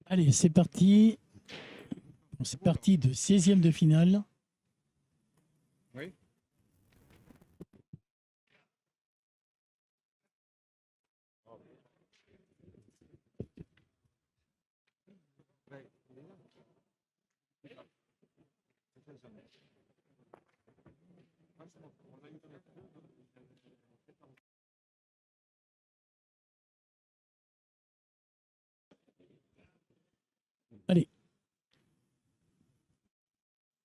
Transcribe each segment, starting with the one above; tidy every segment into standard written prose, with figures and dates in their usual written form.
Allez, c'est parti. Bon, c'est parti de 16e de finale. Oui. Allez.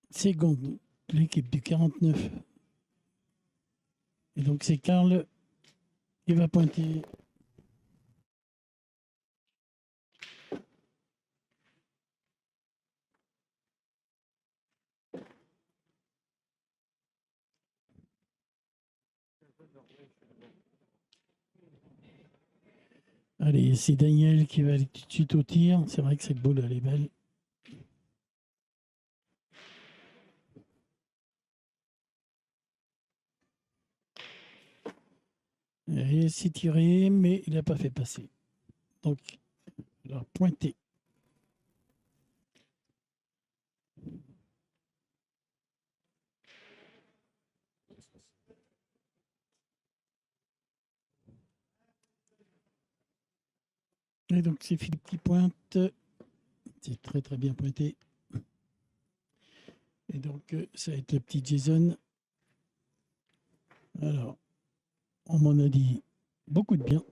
Seconde, l'équipe du 49. Et donc c'est Karl qui va pointer. Allez, c'est Daniel qui va aller tout de suite au tir. C'est vrai que cette boule, elle est belle. Et c'est tiré, mais il n'a pas fait passer. Donc, il a pointé. Et donc, c'est Philippe qui pointe. C'est très, très bien pointé. Et donc, ça va être le petit Jason. Alors, on m'en a dit beaucoup de bien.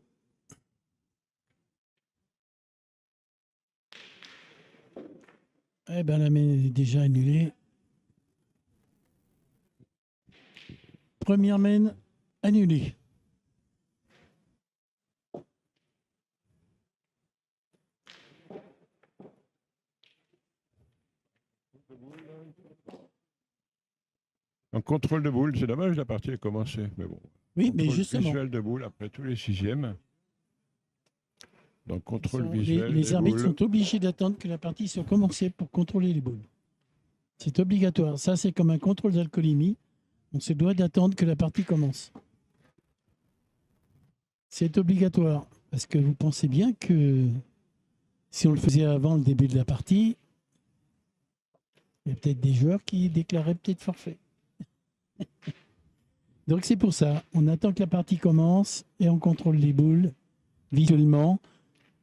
Eh bien, la main est déjà annulée. Première main annulée. Un contrôle de boule, c'est dommage, la partie a commencé. Mais bon. Oui, mais Contrôle justement. visuel de boule après tous les sixièmes. Donc, contrôle visuel les des arbitres boules. sont obligés d'attendre que la partie soit commencée pour contrôler les boules. C'est obligatoire. Ça, c'est comme un contrôle d'alcoolémie. On se doit d'attendre que la partie commence. C'est obligatoire. Parce que vous pensez bien que si on le faisait avant le début de la partie, il y a peut-être des joueurs qui déclaraient peut-être forfait. Donc c'est pour ça. On attend que la partie commence et on contrôle les boules visuellement.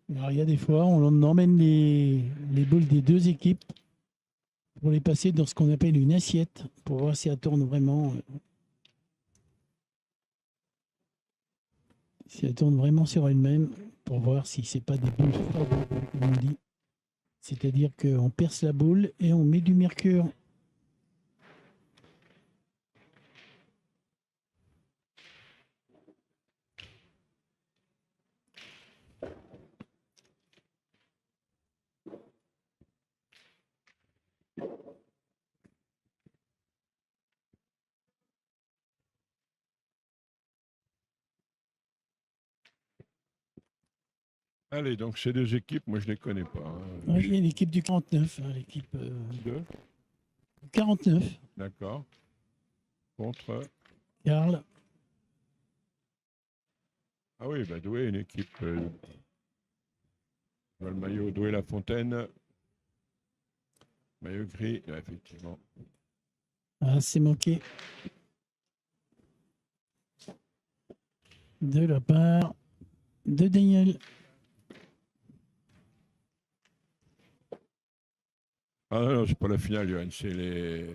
Alors, il y a des fois, on emmène les boules des deux équipes pour les passer dans ce qu'on appelle une assiette pour voir si elles tournent vraiment. Si elles tournent vraiment sur elles-mêmes pour voir si c'est pas des boules froides, comme on dit. C'est-à-dire qu'on perce la boule et on met du mercure. Allez, donc ces deux équipes, moi je ne les connais pas. Oui, il y a l'équipe du 49, hein, l'équipe Deux. 49. D'accord. Contre. Karl. Ah oui, bah Douai, une équipe. Je vois le maillot Douai-La Fontaine. Maillot gris, effectivement. Ah, c'est manqué. De la part de Daniel. Ah non, c'est pas la finale, Johan, c'est les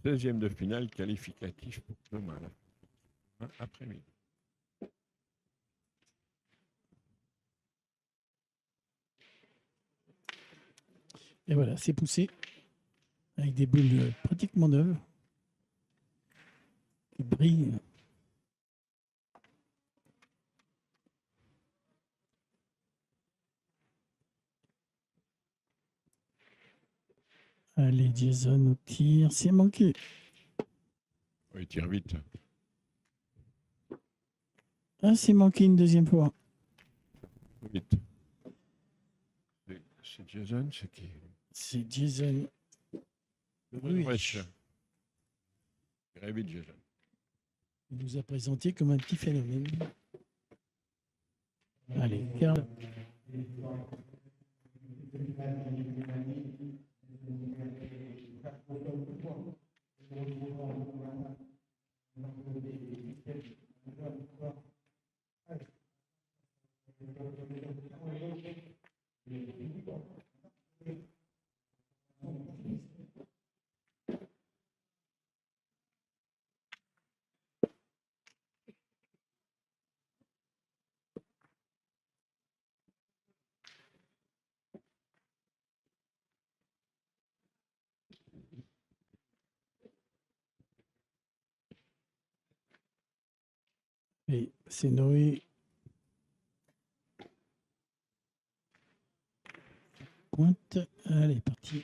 16e de finale qualificatifs pour demain, après-midi. Et voilà, c'est poussé avec des boules pratiquement neuves qui brillent. Allez, Jason au tir, c'est manqué. Oui, il tire vite. Ah, c'est manqué une deuxième fois. Vite. C'est Jason, c'est qui? C'est Jason. Oui. Très vite, Jason. Il nous a présenté comme un petit phénomène. Allez, Karl. Et c'est Noé. Pointe. Allez, parti.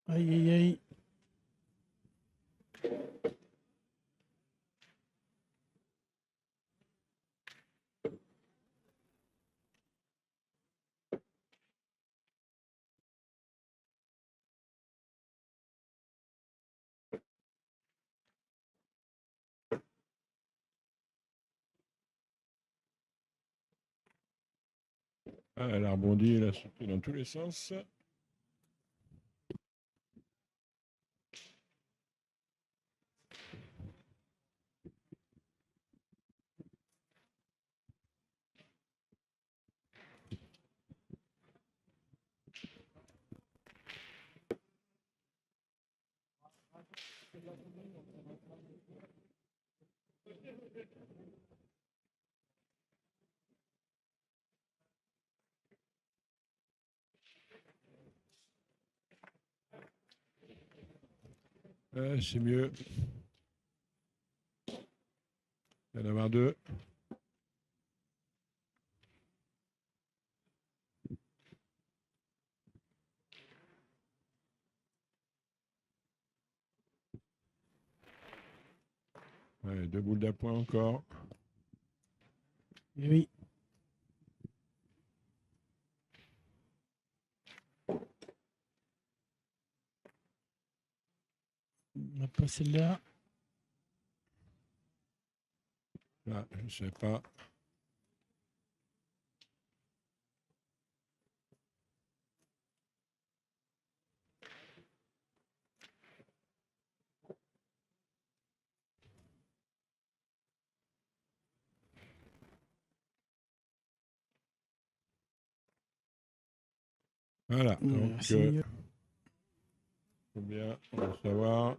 Aïe, aïe, aïe. Ah, elle a rebondi, elle a sauté dans tous les sens. C'est mieux. Il va y en avoir deux. Ouais, deux boules d'appoint encore. Et oui. On n'a pas celle-là. Là, je ne sais pas. Voilà, donc C'est mieux. bien, on va savoir.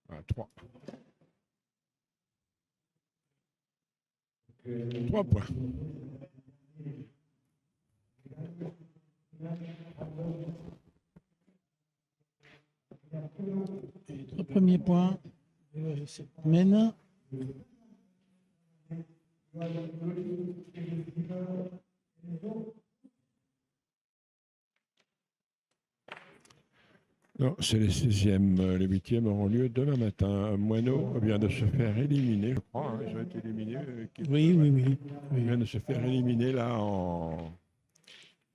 Ah, 3. 3 points. Les 3 premiers points. Cette semaine. Non, c'est les 16e. Les 8e auront lieu demain matin. Moineau vient de se faire éliminer, je crois. Ils ont été éliminés. Oui, oui, oui. Ils viennent de se faire éliminer là en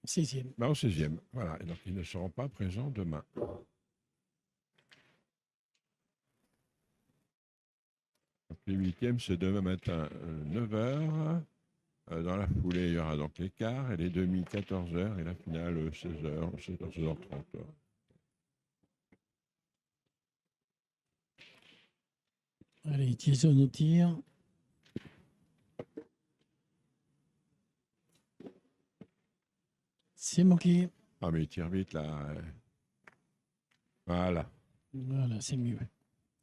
16e. En 16e. Voilà. Et donc, ils ne seront pas présents demain. Donc, les 8e, c'est demain matin, 9h. Dans la foulée, il y aura donc l'écart et les demi 14h et la finale 16h, 16h30. Allez, Jason au tir. C'est manqué. Ah, mais il tire vite là. Voilà. Voilà, c'est mieux.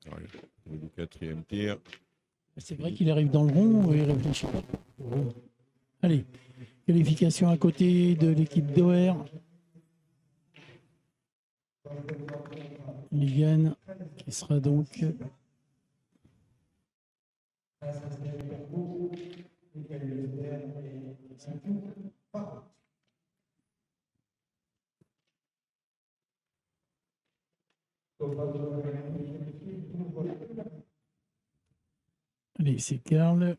Alors, le 4e tir. C'est vrai qu'il arrive dans le rond, il réfléchit pas. Allez, qualification à côté de l'équipe d'OR. Ligan qui sera donc allez, c'est Karl.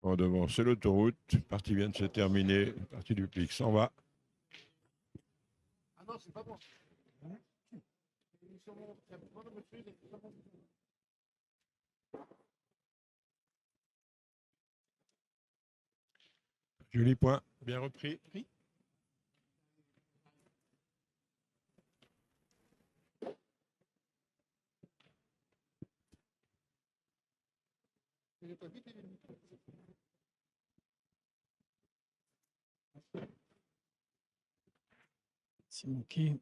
En devant, c'est l'autoroute. La partie vient de se terminer. La partie du pic s'en va. Ah non, c'est pas bon. Joli point, bien repris. C'est manqué.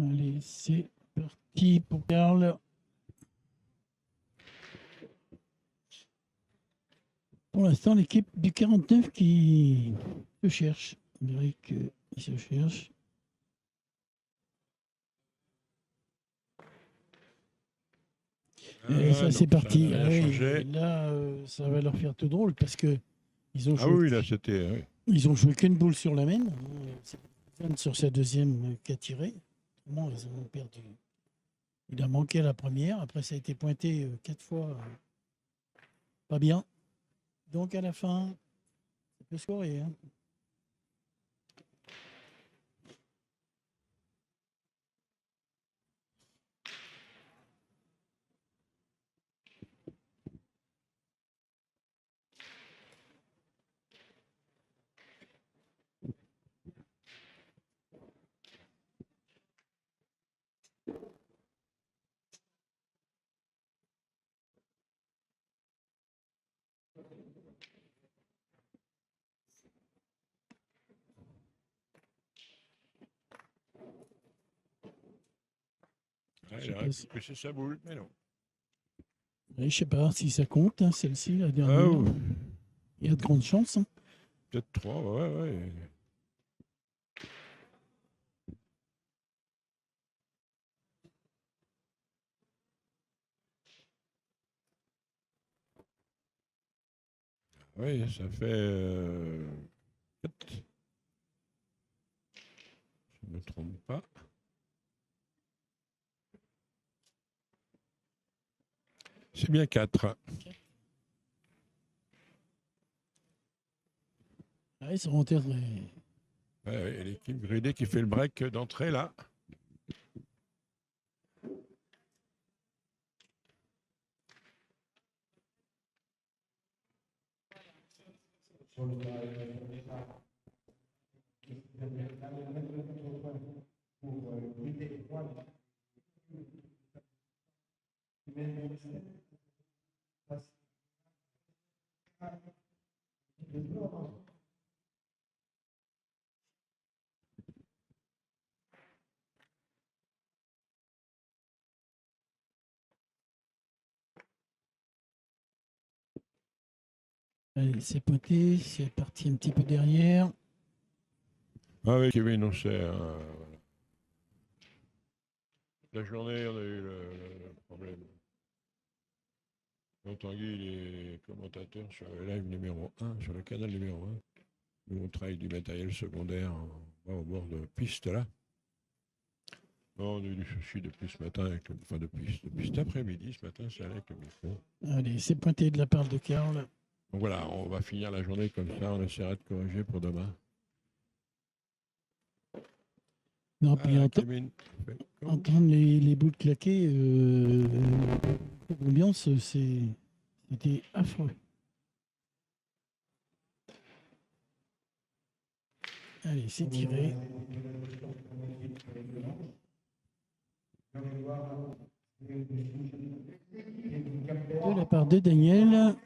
Allez, c'est parti pour Karl. Pour l'instant, l'équipe du 49 qui se cherche. On dirait qu'il se cherche. Et ça, c'est parti. Ça a Ah oui, changé. là, ça va leur faire tout drôle parce que ils ont Ah joué, oui, là, c'était. Oui. ils ont joué qu'une boule sur la main. C'est Yann sur sa deuxième qui a tiré. Autrement, ils ont perdu. Il a manqué la première. Après, ça a été pointé 4 fois. Pas bien. Donc, à la fin, ça peut scorer. Hein. Ah, il aurait pu pousser sa boule, mais non. Je ne sais pas si ça compte, hein, celle-ci, la dernière. Ah, oui. Il y a de grandes chances. Hein. Peut-être 3, ouais. Oui, ça fait 4. Je ne me trompe pas. C'est bien 4. Ah, ils sont rentrés. Ouais, l'équipe gridée qui fait le break d'entrée là. Allez, c'est pointé, c'est parti un petit peu derrière. Ah oui, Kevin, on sait. La journée, on a eu le problème. Tanguy, il est commentateur sur le live numéro 1, sur le canal numéro 1. Nous, on travaille du matériel secondaire au bord de piste là. Non, on a eu du souci depuis ce matin, depuis cet après-midi, ce matin, c'est avec le micro. Allez, c'est pointé de la part de Karl. Donc voilà, on va finir la journée comme ça, on essaiera de corriger pour demain. Non, Ah, puis la cabine. entendre les boules claquer, l'ambiance, c'était affreux. Allez, c'est tiré. De la part de Daniel.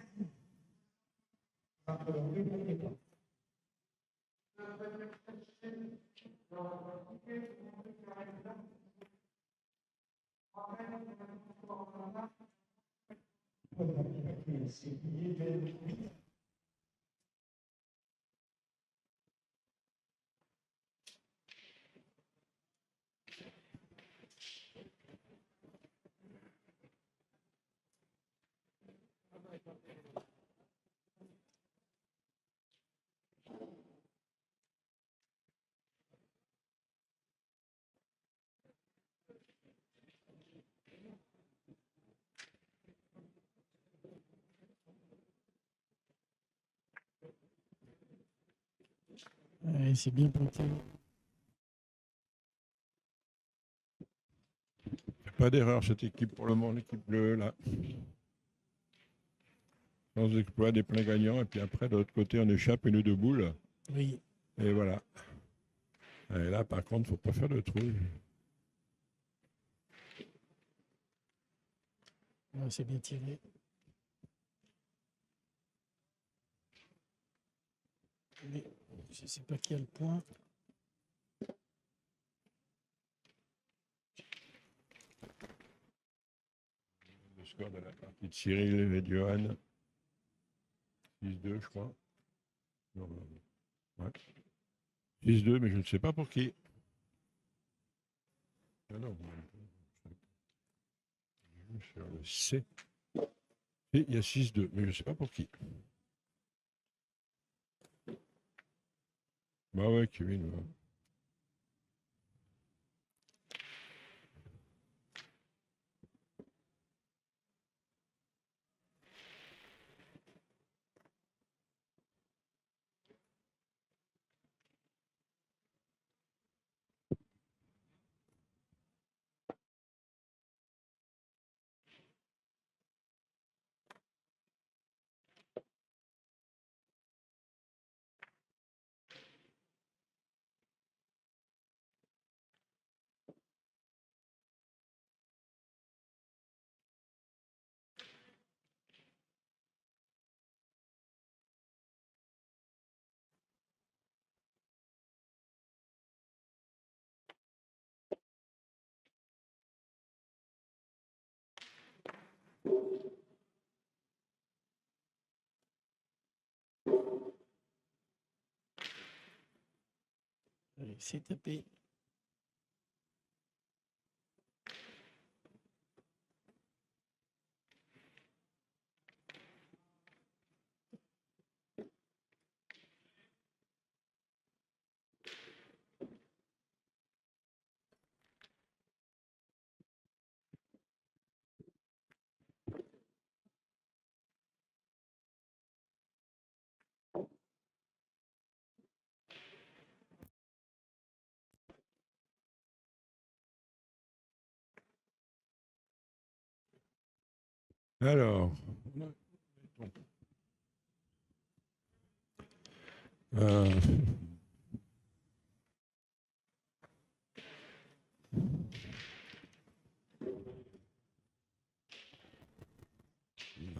Ouais, c'est bien pointé. Pas d'erreur cette équipe pour le moment, l'équipe bleue là. Sans exploit des pleins gagnants, et puis après de l'autre côté on échappe une deux boules. Oui. Et voilà. Et là par contre, faut pas faire de trou. Ouais, c'est bien tiré. Mais je ne sais pas qui a le point. Le score de la partie de Cyril et Johan. 6-2, je crois. Non, ouais. 6-2, mais je ne sais pas pour qui. Ah non, sur le C. Et il y a 6-2, mais je ne sais pas pour qui. Bah ouais, Kevin. Ouais. Allez, c'est tapé. Alors.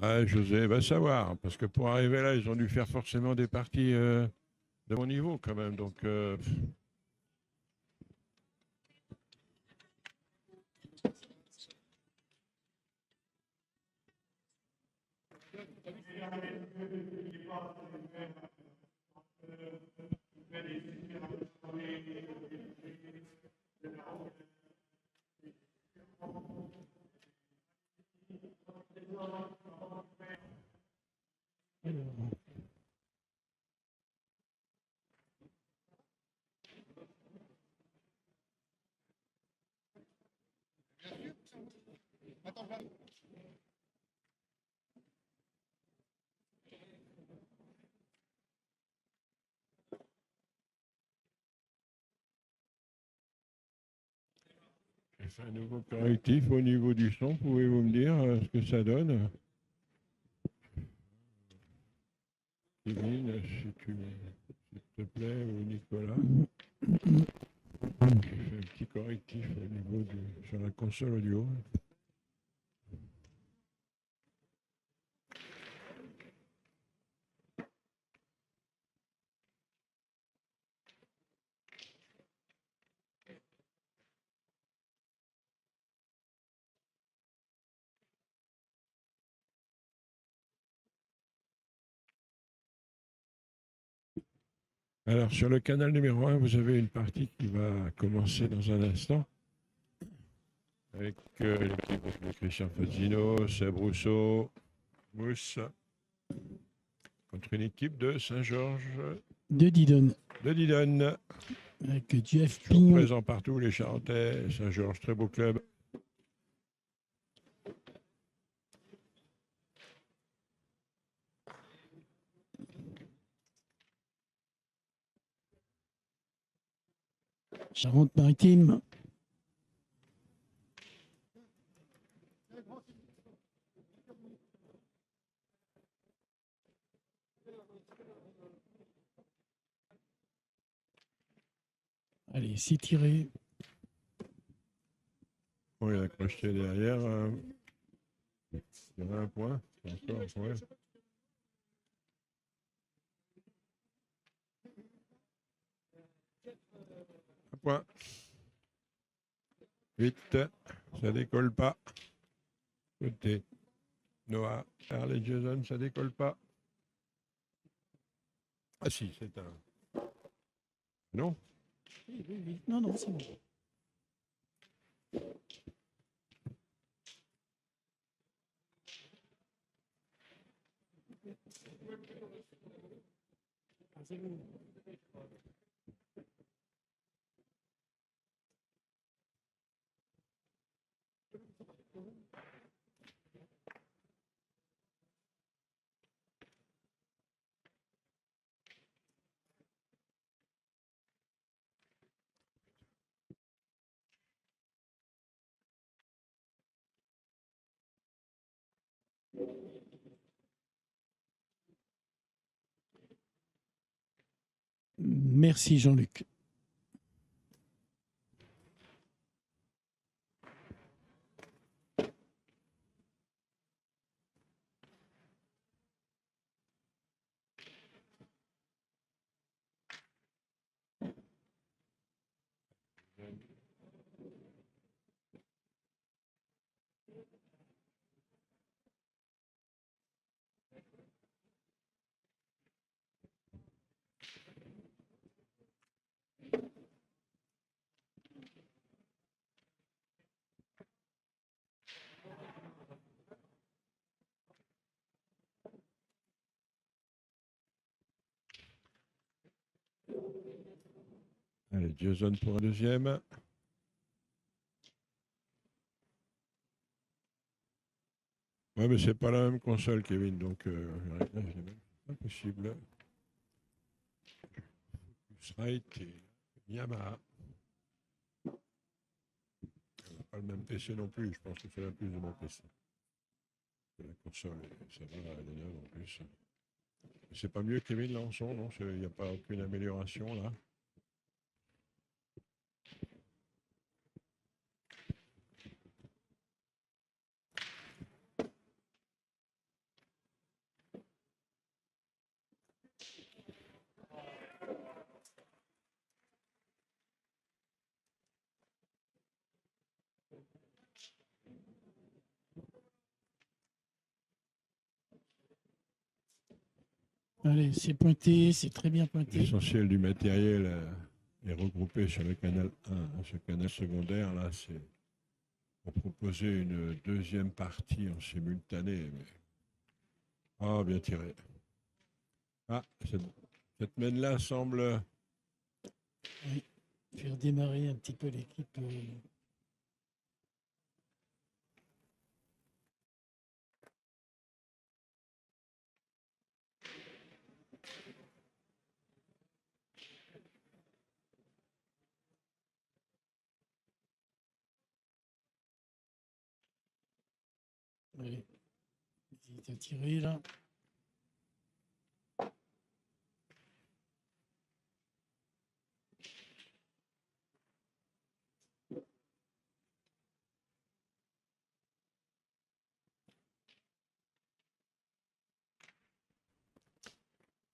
Euh, José va savoir, parce que pour arriver là, ils ont dû faire forcément des parties de mon niveau quand même. Donc, Alors, fait un nouveau correctif au niveau du son. Pouvez-vous me dire ce que ça donne? Kevin, si tu s'il te plaît, ou Nicolas. Je fais un petit correctif au niveau sur la console audio. Alors, sur le canal numéro 1, vous avez une partie qui va commencer dans un instant avec l'équipe de Christian Fazzino, Seb Rousseau, Mousse, contre une équipe de Saint-Georges De Didon. de Didonne. Avec Jeff Toujours Pignon. présent partout, les Charentais, Saint-Georges, très beau club. Charente-Maritime. Allez, c'est tiré. Bon, il a crocheté derrière. Il y en a un point. Encore, ouais. Un point. Vite, ça décolle pas. Côté Noah, Charles et Jason, ça décolle pas. Ah si, c'est un... Non? Oui, oui, oui. Non, non, c'est bon. Merci Jean-Luc. Allez, Jason pour un deuxième. Ouais, mais c'est pas la même console, Kevin, donc c'est pas possible. Focusrite et Yamaha. Pas le même PC non plus, je pense que c'est la plus de mon PC. La console, ça va, elle est neuve en plus. C'est pas mieux, Kevin, là, en son, non? Il n'y a pas aucune amélioration, là. Allez, c'est pointé, c'est très bien pointé. L'essentiel du matériel est regroupé sur le canal 1. Ce canal secondaire, là, c'est pour proposer une deuxième partie en simultané. Mais... Ah, bien tiré. Ah, cette main-là semble... Oui, je vais redémarrer un petit peu l'équipe. Ouais. Il est tiré là.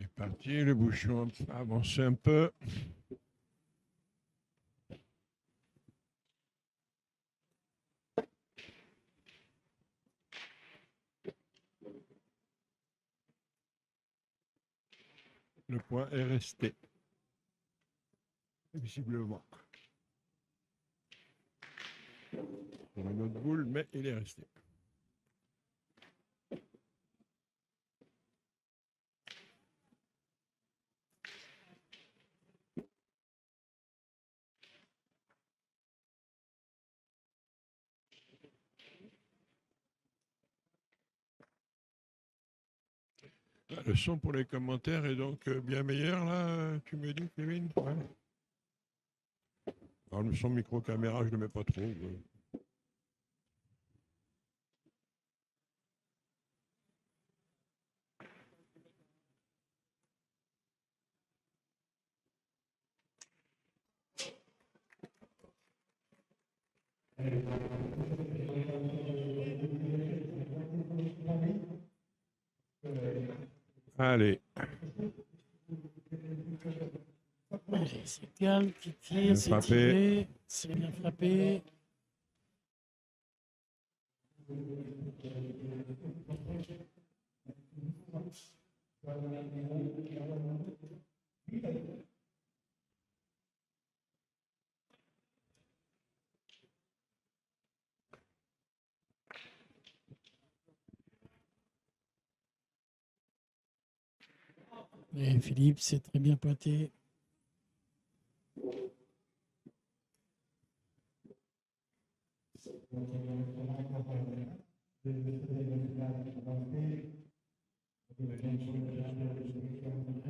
C'est parti, le bouchon a avancé un peu. Le point est resté. Visiblement. Pour une autre boule, mais il est resté. Le son pour les commentaires est donc bien meilleur, là, tu me dis, Kevin? Ouais. Alors, le son micro-caméra, je ne le mets pas trop. Allez. Allez, c'est Cal qui tire, Bien c'est frappé. tiré, c'est bien frappé. Et Philippe, c'est très bien pointé.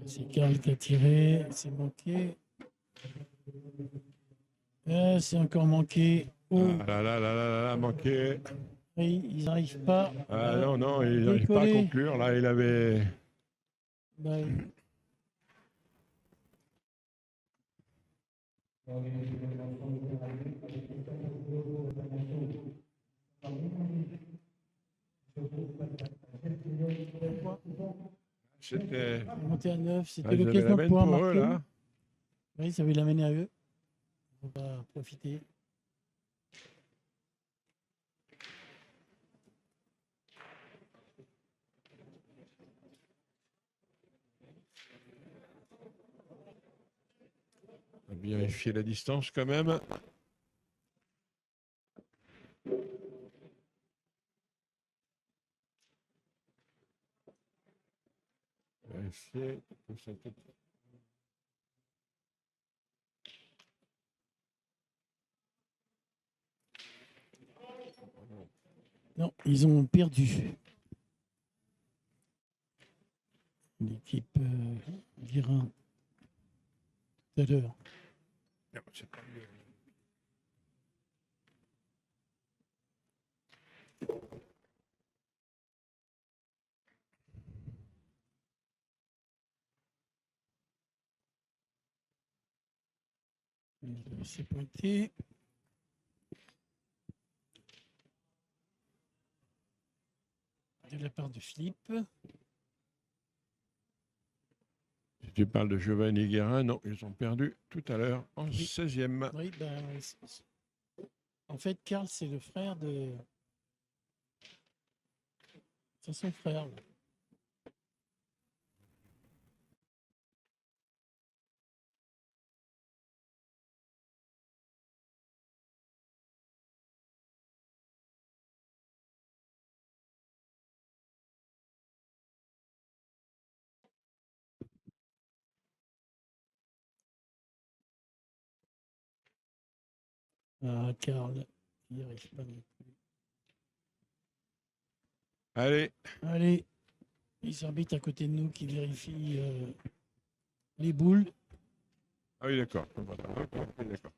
C'est Karl qui a tiré, c'est manqué. C'est encore manqué. Oh, Ah là là là là là, manqué. oui, ils n'arrivent pas. Ah à non, non, il n'arrive pas à décoller. conclure. Là, il avait. Bah, oui. C'était. Monté à 9, Ah, c'était ils avaient la l'occasion de main pouvoir pour eux, marquer. là. Oui, ça va l'amener à eux. On va profiter. On va vérifier la distance quand même. Vérifier. Non, ils ont perdu. L'équipe Guérin tout à l'heure. Non, c'est pas mieux. C'est pointé. De la part de Philippe. Si tu parles de Giovanni Guérin, non, ils ont perdu tout à l'heure en Oui. 16e. Oui, ben, en fait, Karl, c'est le frère de. C'est son frère. Là. Ah, Karl, il n'y arrive pas non plus. Allez. Allez, les arbitres à côté de nous qui vérifient les boules. Ah oui, d'accord. Ok, d'accord.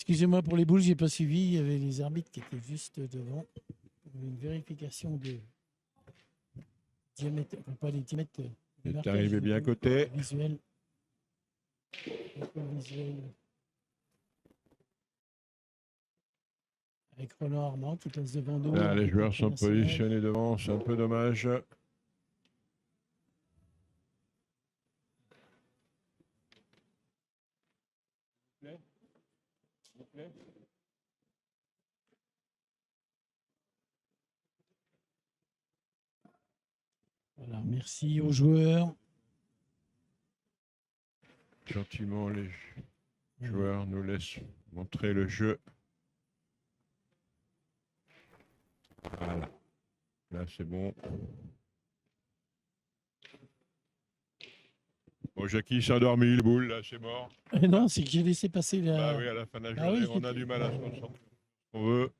Excusez-moi pour les boules, j'ai pas suivi. Il y avait les arbitres qui étaient juste devant. Une vérification de diamètre, enfin, pas les diamètres. Il est marquage arrivé des bien à boules côté. Visuel. Visuel. Avec Roland Armand qui passe devant nous. Là, en les joueurs sont international. positionnés devant, c'est un peu dommage. Voilà, merci aux joueurs. Gentiment, les joueurs nous laissent montrer le jeu. Voilà. Là, c'est bon. Bon, Jackie s'est endormi, le boule, là, c'est mort. Non, c'est que j'ai laissé passer la. Bah oui, à la fin de la Ah journée, oui, on a du mal à se concentrer. On veut.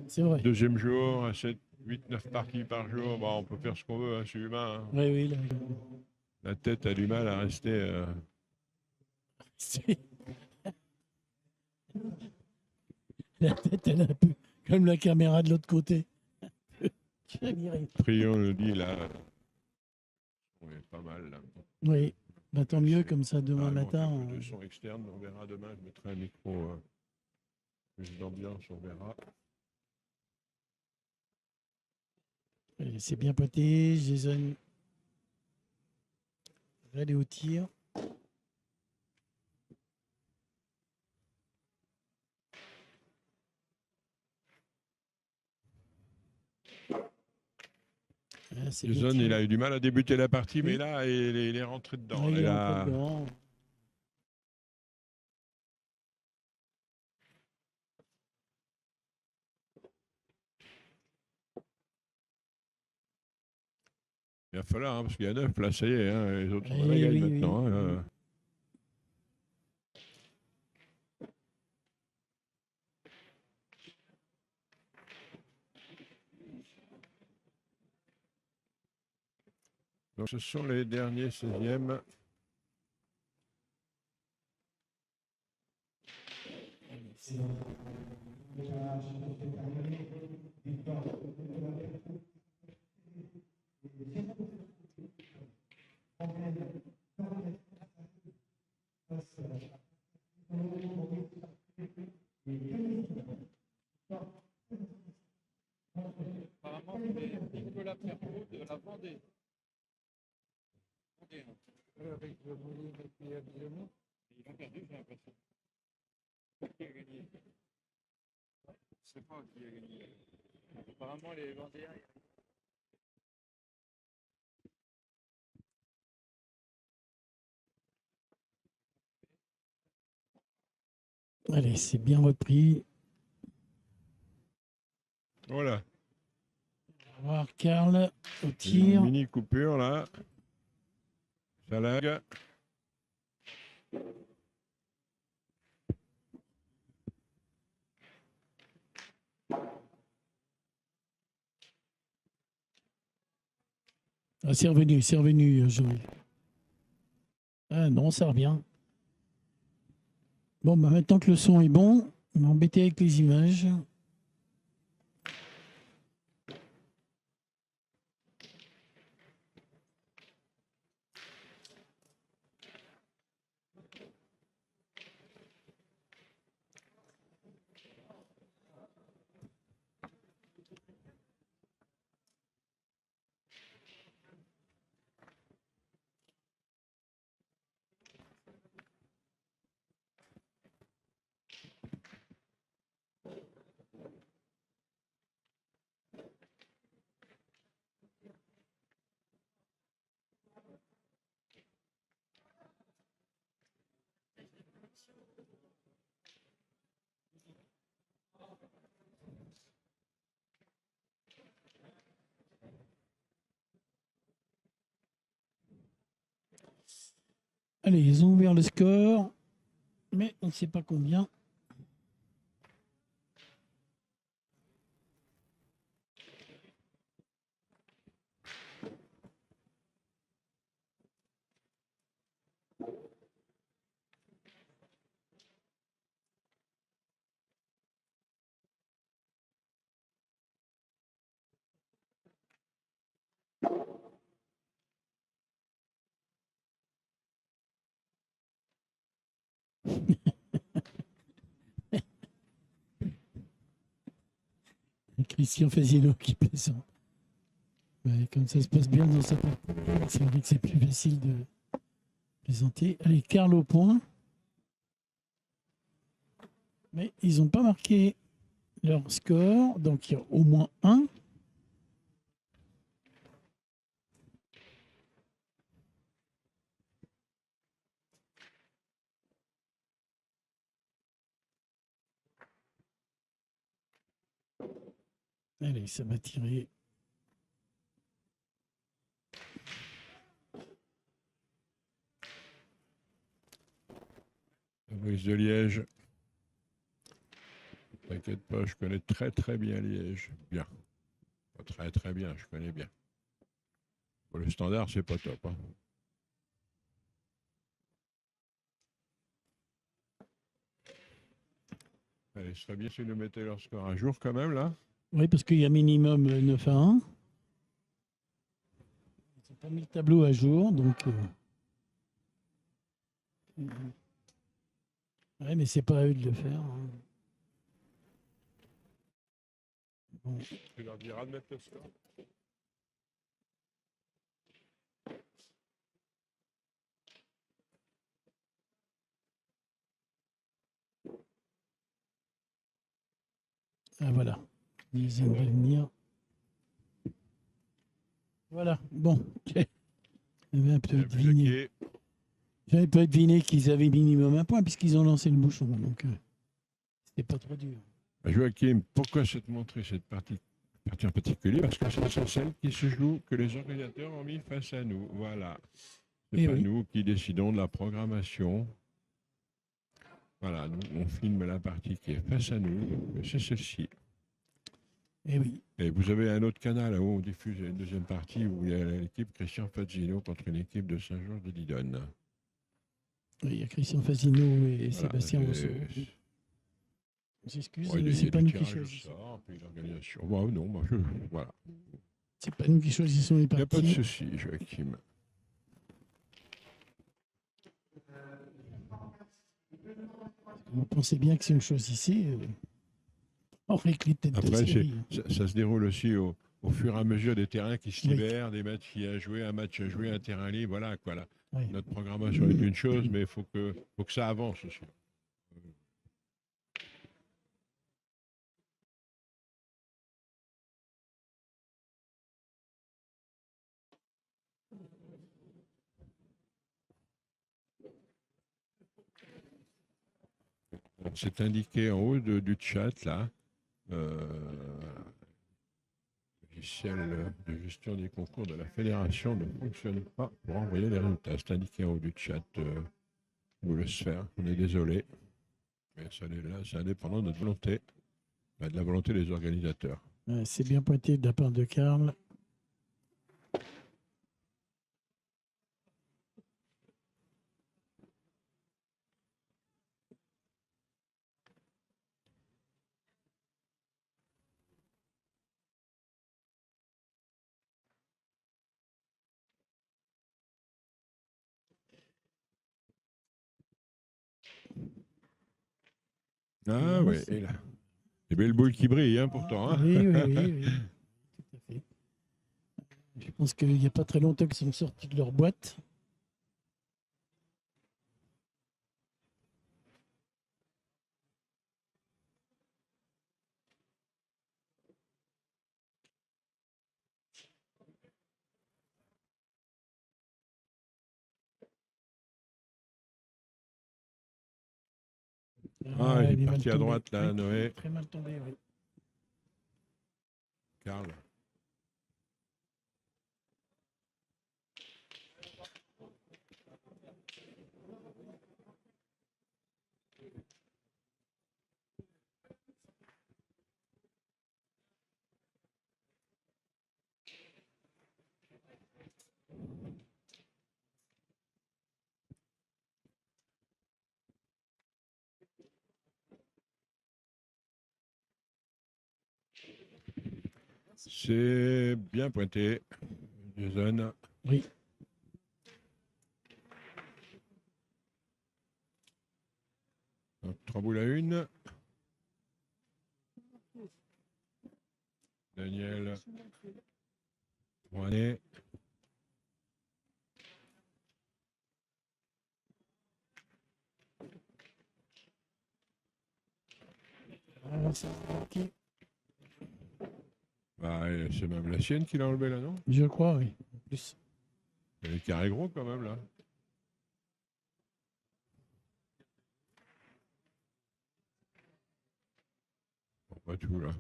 C'est vrai. Deuxième jour, 7, 8, 9 parties par jour, bah, on peut faire ce qu'on veut, hein, c'est humain. Hein. Oui, oui. La tête a du mal à rester. C'est- La tête, elle est un peu comme la caméra de l'autre côté. Je dirais. Prion nous dit là. On est pas mal là. Oui, bah, tant mieux, comme ça, demain Ah, matin. un peu de son externe, on verra demain. Je mettrai un micro plus d'ambiance, on verra. C'est bien poté. Jason. Aller au tir. Jason, il a eu du mal à débuter la partie, oui. Mais là, il est rentré dedans. Ouais, il est là, rentré dedans. Il va falloir, hein, parce qu'il y a 9, là, ça y est, hein, les autres sont dans la Oui, gagne oui, maintenant. oui. Hein. Donc, ce sont les derniers 16e. Apparemment, c'est Nicolas Perrault de la Vendée. Avec le Vendée depuis Abidjan. Ils ont perdu, j'ai l'impression. Qui a gagné? Je ne sais pas qui a gagné. Apparemment, les Vendéens. Allez, c'est bien repris. Voilà. On va voir Karl au Une tir. mini coupure, là. Ça lag. Ah, c'est revenu, Joël. Ah non, ça revient. Bon, bah, maintenant que le son est bon, on va embêter avec les images. Allez, ils ont ouvert le score, mais on ne sait pas combien. Christian Fasino qui plaisante. Ouais, comme ça se passe bien dans cette partie, c'est vrai que c'est plus facile de plaisanter. Allez, Karl au point. Mais ils n'ont pas marqué leur score, donc il y a au moins un. Allez, ça va tirer. Fabrice de Liège. T'inquiète pas, je connais très très bien Liège. Bien. Pas très très bien, je connais bien. Pour le standard, c'est pas top. Hein. Allez, ce serait bien si nous mettaient leur score un jour quand même, là. Oui, parce qu'il y a minimum 9 à 1. Ils n'ont pas mis le tableau à jour, donc. Ouais, mais c'est pas à eux de le faire. Hein. Bon. Tu leur diras de mettre le score. Ah, voilà. Ils aimeraient venir. Voilà. Bon. J'avais un peu deviné. J'avais pas deviné qu'ils avaient minimum un point puisqu'ils ont lancé le bouchon. Donc, c'était pas trop dur. Joachim, pourquoi se te montrer cette partie en particulier? Parce que c'est celle qui se joue, que les organisateurs ont mis face à nous. Voilà. C'est pas nous qui décidons de la programmation. Voilà, nous, on filme la partie qui est face à nous. C'est celle-ci. Et oui. Et vous avez un autre canal où on diffuse une deuxième partie où il y a l'équipe Christian Fazzino contre une équipe de Saint-Georges-de-Didonne. Oui, il y a Christian Fasino et voilà, Sébastien Rousseau. On s'excuse, c'est pas nous qui choisissons. Puis l'organisation. Bon, non, moi, voilà. C'est pas nous qui choisissons les parties. Il n'y a pas de souci, Joachim. Vous pensez bien que si on choisissait, on ferait que les têtes de série. Ça se déroule aussi au fur et à mesure des terrains qui se libèrent, des matchs qui à jouer, un match à jouer, un terrain libre. Voilà, quoi. Là. Oui. Notre programmation est une chose, mais il faut que ça avance aussi. C'est indiqué en haut du chat, là. Logiciel de gestion des concours de la fédération ne fonctionne pas pour envoyer les résultats. C'est indiqué en haut du chat. Vous le faire. On est désolé. Mais c'est indépendant de notre volonté, de la volonté des organisateurs. C'est bien pointé de la part de Karl. Ah oui, et là. Des belles boules qui brillent, hein, pourtant. Hein. Oui, tout à fait. Je pense qu'il n'y a pas très longtemps qu'ils sont sortis de leur boîte. Ah, il est parti à droite, là, oui, Noé. Très mal tombé, oui. Karl. C'est bien pointé, Jason. Oui. 3 boules à 1. Daniel. Rouanet. C'est parti. Bah, c'est même la sienne qui l'a enlevé là, non? Je crois, oui. En plus. Il y a les carrés gros quand même là. Bon, pas tout là.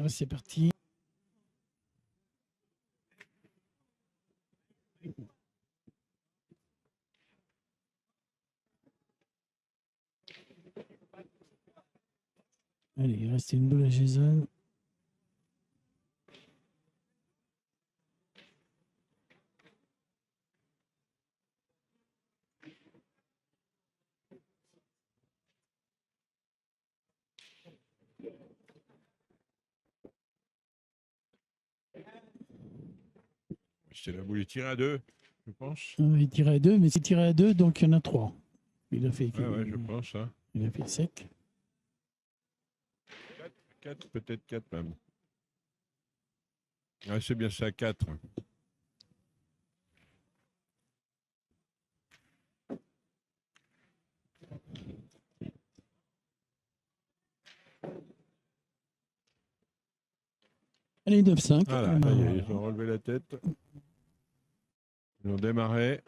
C'est parti. Allez, il reste une boule à Jason. C'est la boule tirée à 2, je pense. Il tirait à 2, mais c'est tiré à 2, donc il y en a 3. Il a fait, Ouais, je pense. Hein. il a fait sec. 4, peut-être 4 même. Ah, c'est bien ça, 4. Allez, 9-5. Voilà, ça y est, ils ont relevé la tête. Ils ont démarré.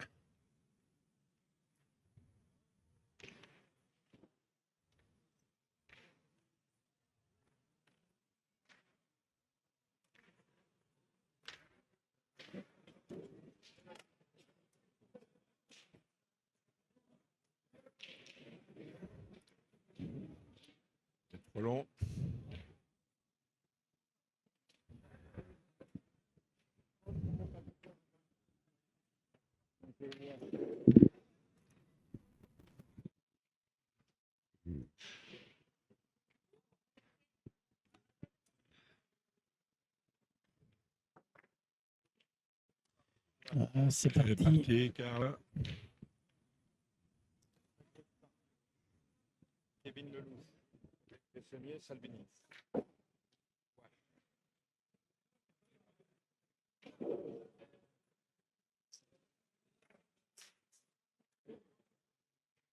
C'est trop long. C'est C'est parti. parti, Carl. Kevin Lelouch. Et Semier Salvini.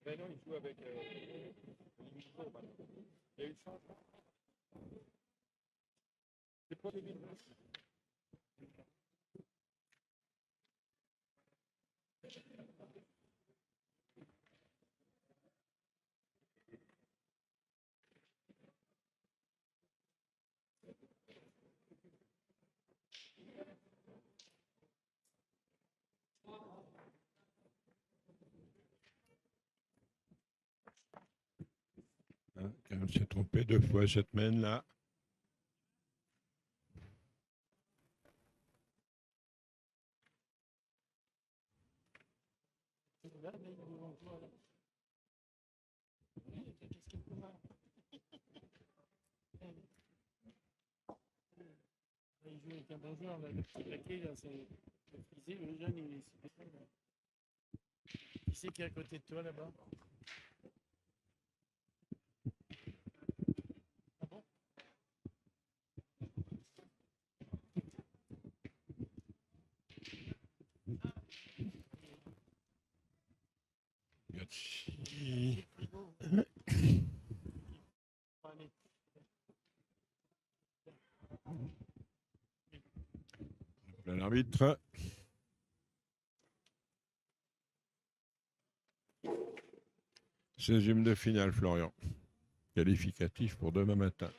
Ben non, il joue avec Limonco maintenant. Il y a eu chance. C'est pas Kevin Lelouch. Hein, Carl s'est trompé 2 fois cette semaine-là. Il joue avec un bon joueur, là, le petit plaqué, là, c'est frisé, le jeune, il est spécial. Qui c'est qui est à côté de toi là-bas? Ah bon? Merci. Allez. Voilà l'arbitre. Seizième de finale, Florian. Qualificatif pour demain matin.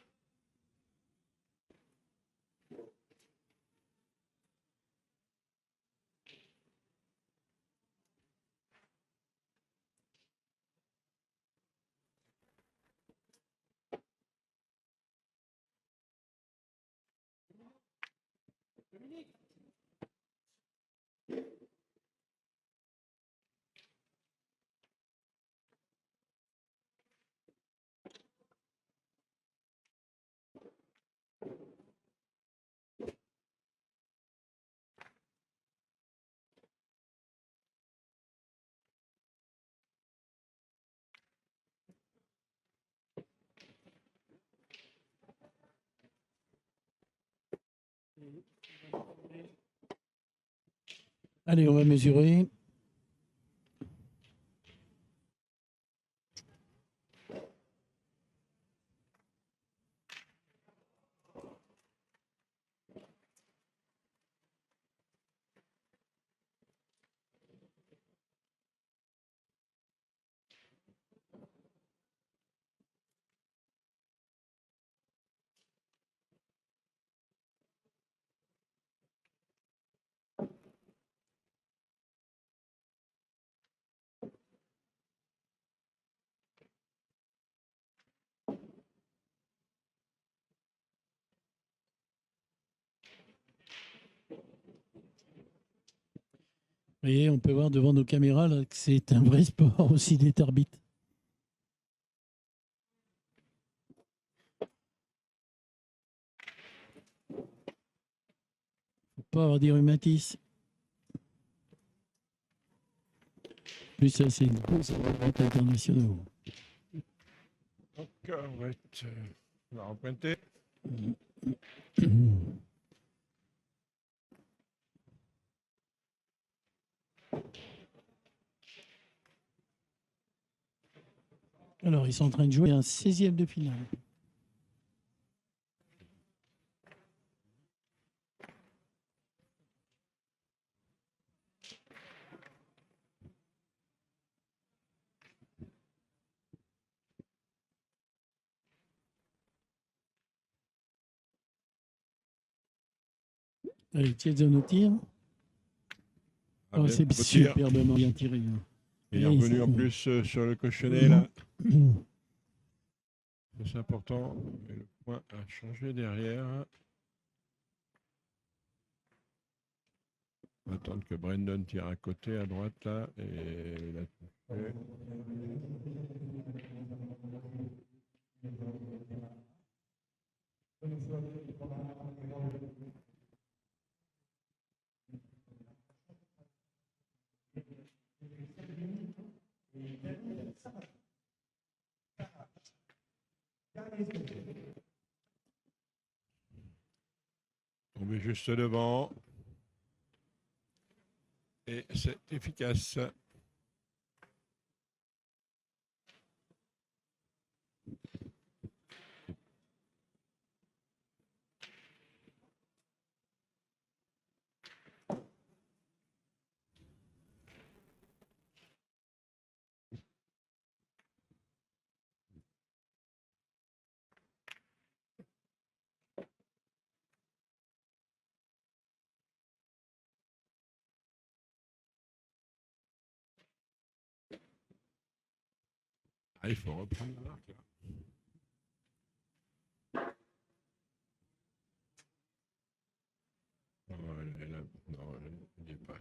Allez, on va mesurer. Et on peut voir devant nos caméras là, que c'est un vrai sport aussi d'être arbitre. Faut pas avoir des rhumatismes. Plus ça, c'est une course arbitres internationaux. Donc, on va emprunter. Alors, ils sont en train de jouer un 16e de finale. Allez, Tietzon au tir. Ah, Oh, bien, c'est au tir. superbement bien tiré. Hein. Il est Et revenu c'est- en plus sur le cochonnet là. C'est important. Et le point a changé derrière. On va attendre que Brandon tire à côté, à droite là. Et il a touché. Tombé juste devant. Et c'est efficace. Ah, il faut reprendre la marque là. Non, elle est là. Non, elle n'y est pas.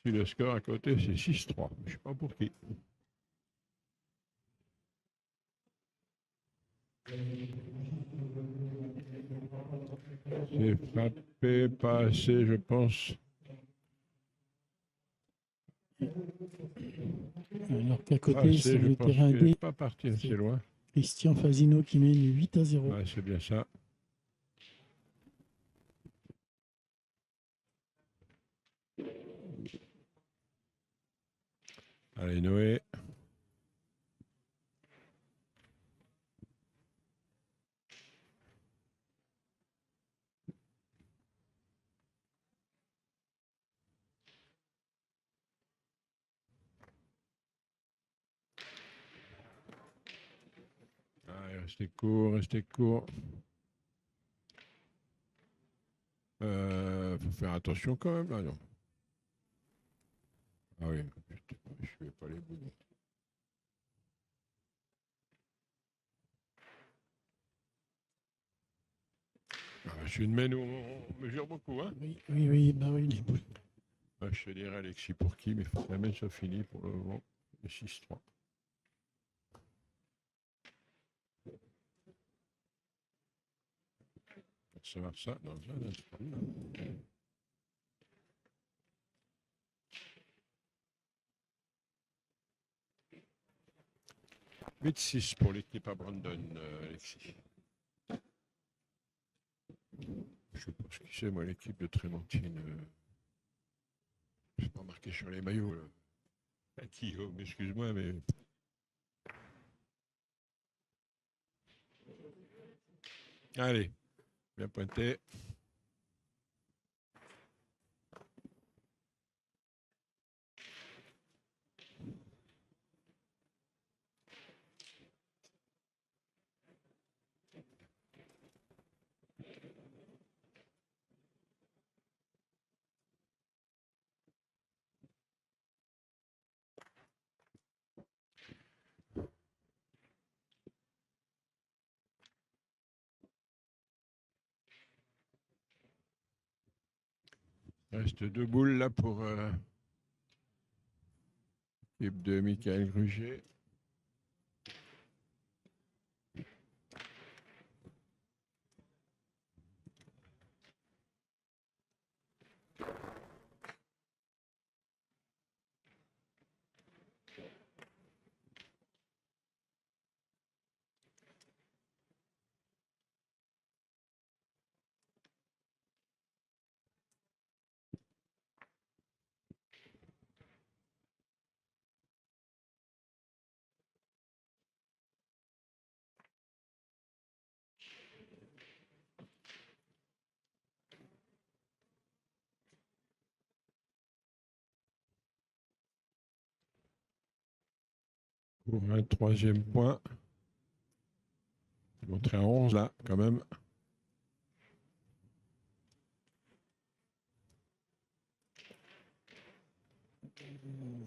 Si le score à côté, c'est 6-3. Je ne sais pas pour qui. C'est frappé, pas assez, je pense. Alors qu'à Pas côté, assez, c'est je le pense terrain qu'il n'est D. pas parti assez loin. Christian Fasino qui mène 8-0. Ouais, c'est bien ça. Allez, Noé. Allez, restez court, restez court. Faut faire attention quand même. Ah non. Ah oui, je ne vais pas les bouger. Ah, je suis une mène où on mesure beaucoup. Hein. Oui, bah oui, les boules. Ah, je te dirais Alexis pour qui, mais il faut que la mène soit finie pour le moment. Le 6-3. Ça va ça dans un instant. 8-6 pour l'équipe à Brandon, Alexis. Je sais pas ce qui c'est, moi, l'équipe de Trémentine. C'est pas marqué sur les maillots. Là. Guillaume, excuse-moi, mais. Allez, bien pointé. Il reste 2 boules là pour l'équipe de Michael Gruget. Pour un 3e point. Montré à 11 là, quand même.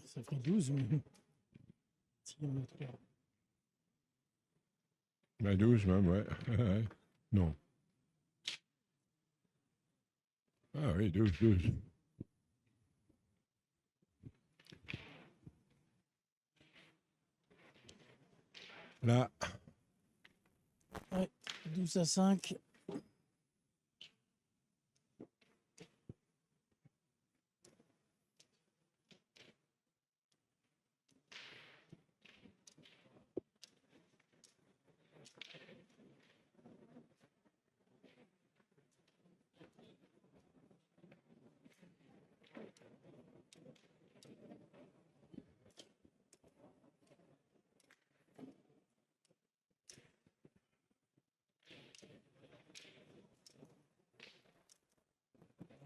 Ça ferait 12. Mais... Si on a 3. Bah 12 même, ouais. Non. Ah oui, 12. Là. Ouais, 12-5.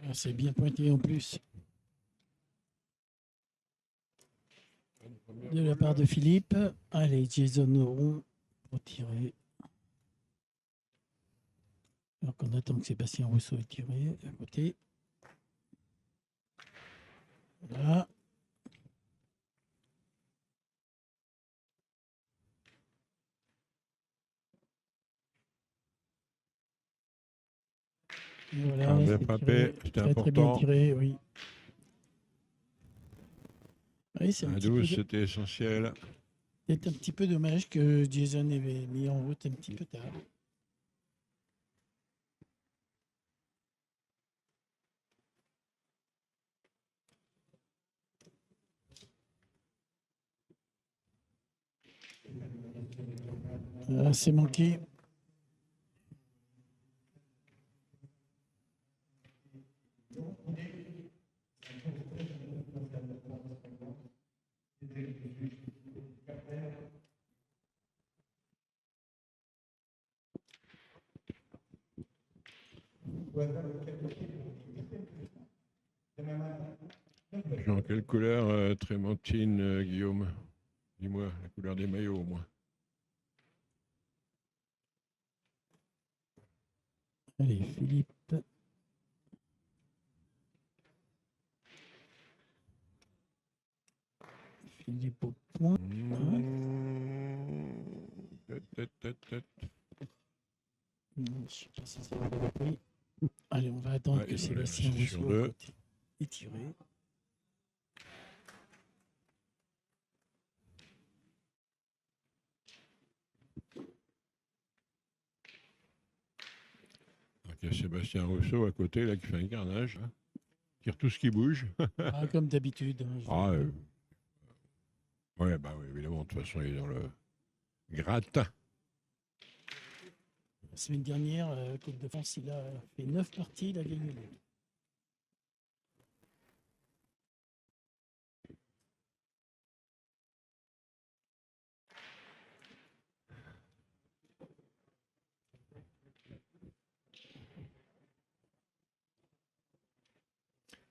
Ah, c'est bien pointé en plus. De la part de Philippe. Allez, Jason Neuron pour tirer. Alors qu'on attend que Sébastien Rousseau ait tiré à côté. Voilà. Et voilà, Ah, bien c'est frappé, tiré. c'était Très très bien important. tiré, oui. Oui, c'est À 12, c'était essentiel. C'est un petit peu dommage que Jason ait mis en route un petit peu tard. C'est manqué. Jean, quelle couleur, Trémentine, Guillaume? Dis-moi, la couleur des maillots au moins. Allez, Philippe. Philippe au point. Tête. Je ne sais pas si ça va avoir pris. Allez, on va attendre Ouais, que il doit Sébastien rester sur Rousseau deux. à côté ait tiré. Donc, il y a Sébastien Rousseau à côté, là, qui fait un carnage. Hein. Tire tout ce qui bouge. Ah, comme d'habitude. Hein, Ah, ouais, bah oui, évidemment. De toute façon, il est Gratin. La semaine dernière, Côte de France, il a fait 9 parties, il a gagné 2.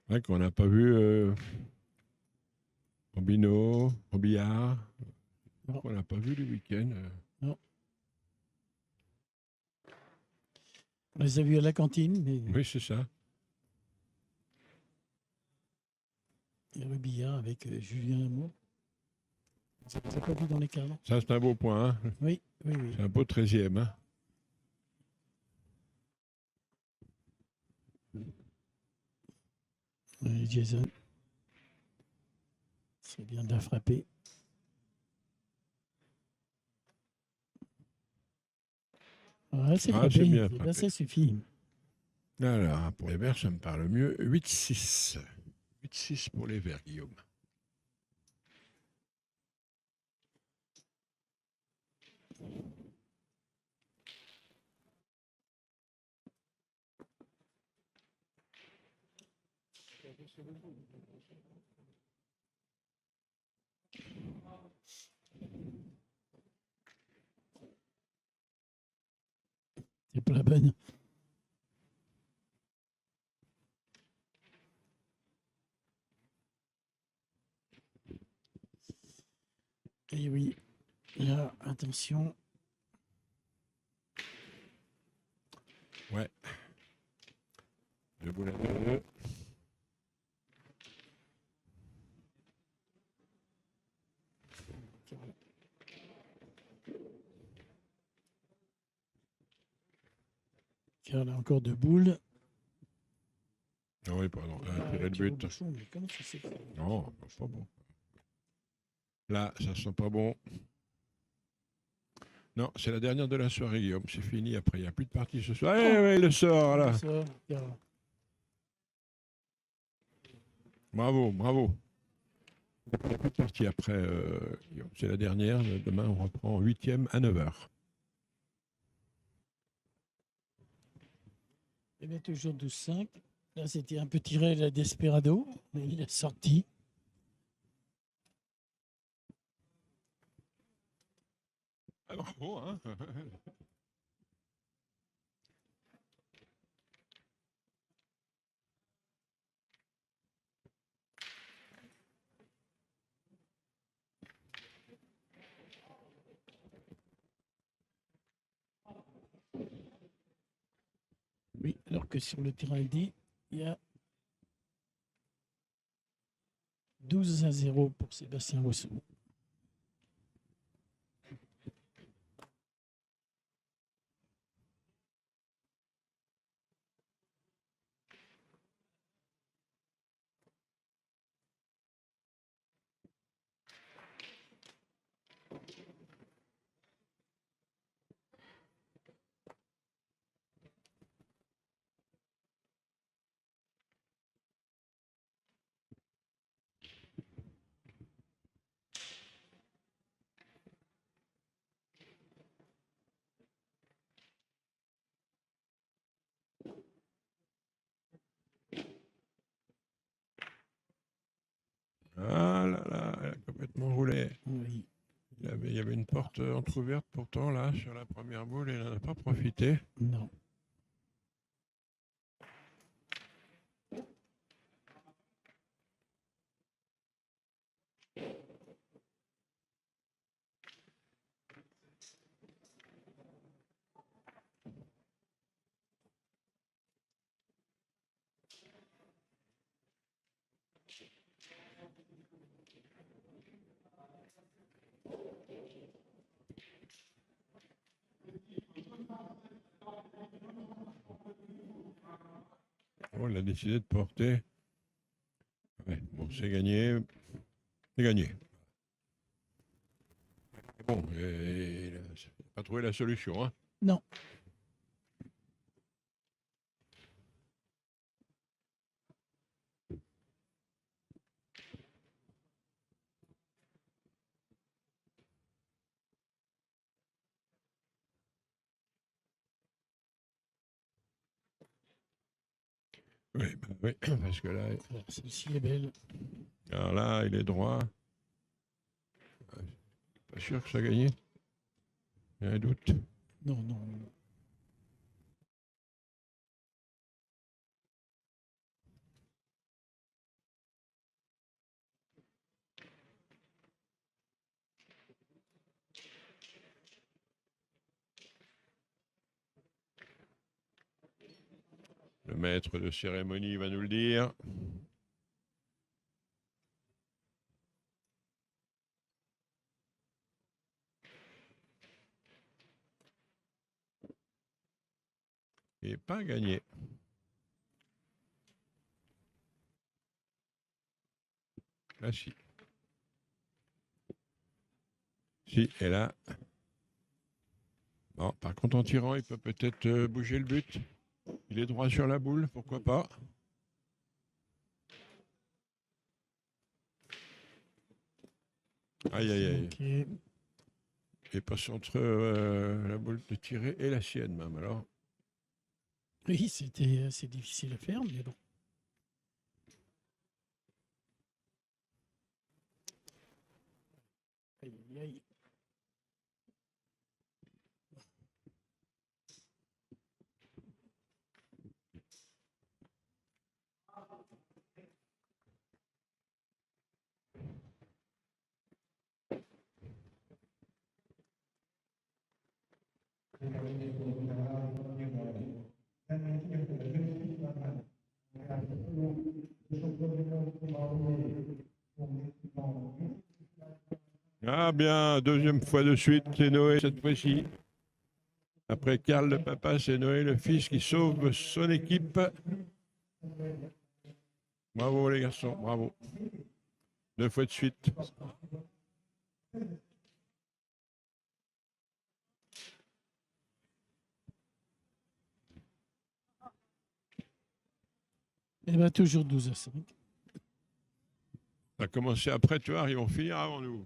C'est vrai qu'on n'a pas vu Robino, Robillard. Non. On n'a pas vu le week-end. Non. On les a vus à la cantine, mais Oui, c'est ça. et Rubillard avec Julien Lamour. Ça ne pas vu dans les cadres. Ça, c'est un beau point. Hein. Oui, oui, oui. C'est un beau 13e. Hein. Jason. C'est bien de la frapper. Ouais, c'est frappé. c'est bien Là, frappé. ça suffit. Alors, pour les Verts, ça me parle mieux. 8-6. 8-6 pour les Verts, Guillaume. C'est pas la bonne. Et oui, là, attention. Ouais. Deux boules à deux. Car là, encore deux boules. Ah oui, pardon. Ah, Tirer le tir au but. bouchon, mais comment ça s'est fait? Non, c'est pas bon. Là, ça sent pas bon. Non, c'est la dernière de la soirée, Guillaume. C'est fini après. Il n'y a plus de partie ce soir. Eh, le sort, là. Ça, car- Bravo, bravo. Il n'y a plus de partie après, Guillaume. C'est la dernière. Demain, on reprend 8e à 9h. Il y avait toujours 12-5. Là, c'était un peu tiré la Desperado, mais il est sorti. Ah, bravo, hein. Oui, alors que sur le terrain dit, il y a 12-0 pour Sébastien Rousseau. Ah là là, elle a complètement roulé. Oui. Il y avait une porte entrouverte pourtant là sur la première boule et elle n'en a pas profité. Non. Oh, elle a décidé de porter. Ouais, bon, c'est gagné. C'est gagné. Bon, il n'a pas trouvé la solution. Hein. Non. Oui, bah oui, parce que là, Alors, celle-ci est belle. alors là, il est droit. Pas sûr que ça a gagné. Il y a un doute. Non, non. Le maître de cérémonie va nous le dire. Et pas gagné. Là, si. Si, et là. Bon, par contre, en tirant, il peut peut-être bouger le but. Il est droit sur la boule, pourquoi pas. Aïe, aïe, aïe. Ok. Et passe entre la boule de tirer et la sienne, même. Alors, Oui, c'était assez difficile à faire, mais bon. Aïe, aïe, aïe. ah bien, deuxième fois de suite, c'est Noé cette fois-ci. Après Karl le papa, c'est Noé le fils qui sauve son équipe. Bravo les garçons, bravo. Deux fois de suite. Eh bien, toujours 12-5. Ça a commencé après, tu vois, ils vont finir avant nous.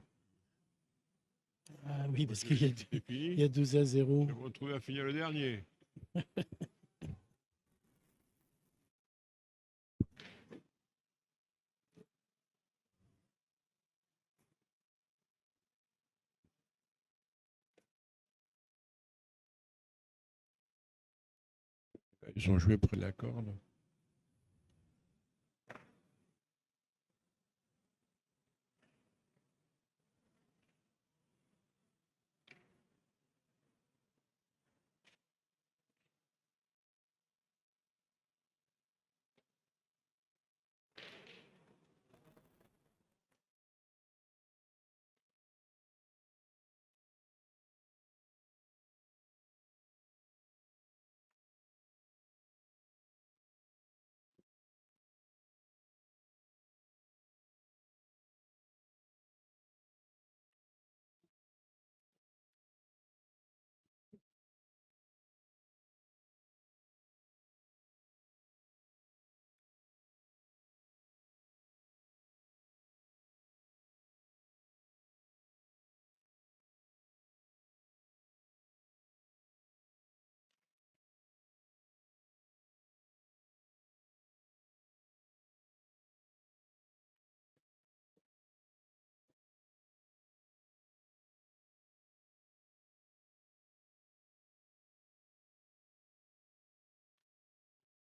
Ah oui, parce qu'il y a, C'est fini. il y a 12-0. Ils vont retrouver à finir le dernier. Ils ont joué près de la corde.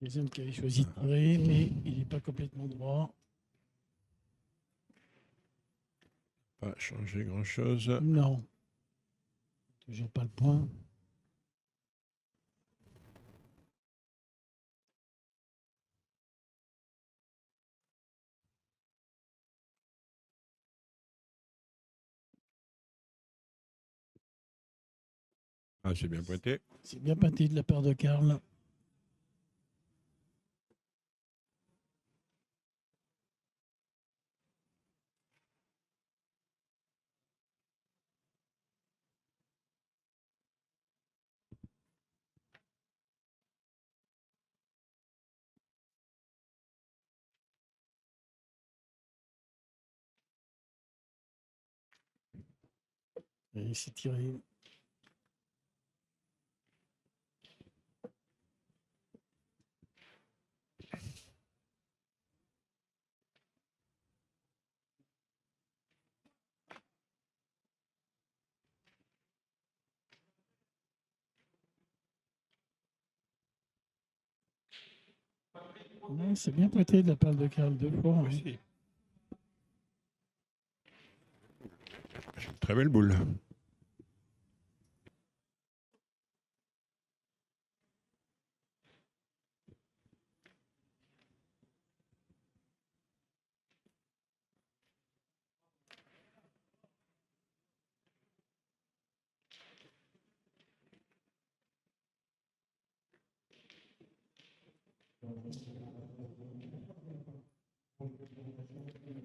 Les hommes qui avaient choisi de tirer, mais il n'est pas complètement droit. Pas changé grand-chose. Non. Toujours pas le point. Ah, c'est bien pointé. C'est bien pâté de la part de Karl. Et c'est tiré. Ouais, c'est bien prêté de la part de Karl deux fois. Hein. Aussi. C'est une très belle boule.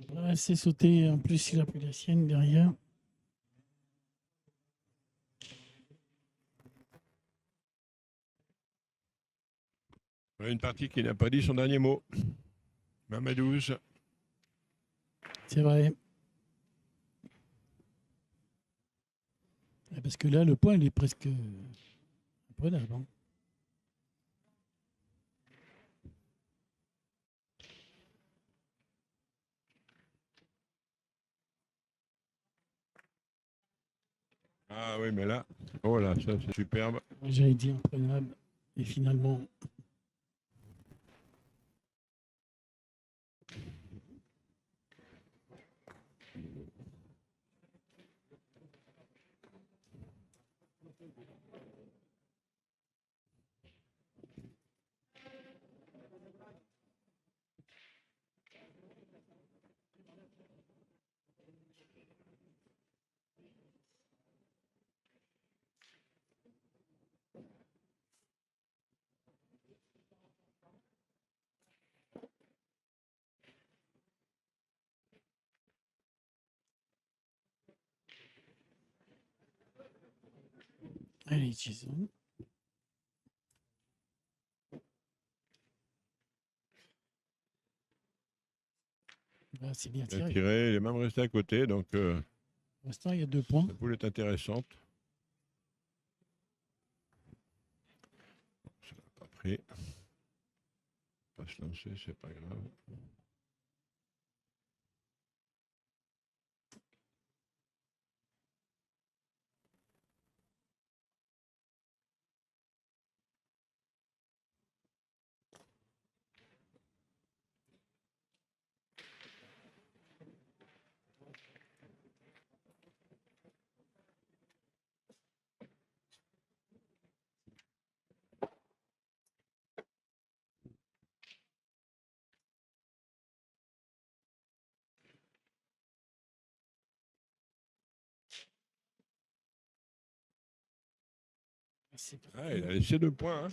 Ouais, c'est sauté. En plus, il a pris la sienne derrière. Voilà une partie qui n'a pas dit son dernier mot. Même à 12. C'est vrai. Parce que là, le point, il est presque imprenable. Hein. Ah oui, mais là, oh là, ça c'est superbe. J'avais dit imprenable. Et finalement, allez, Jason. Là, c'est bien Il a tiré. tiré, il est même resté à côté, donc Pour l'instant, il y a 2 points. la boule est intéressante. Ça n'a pas pris. Pas se lancer, c'est pas grave. C'est Ah, il a laissé 2 points. Hein.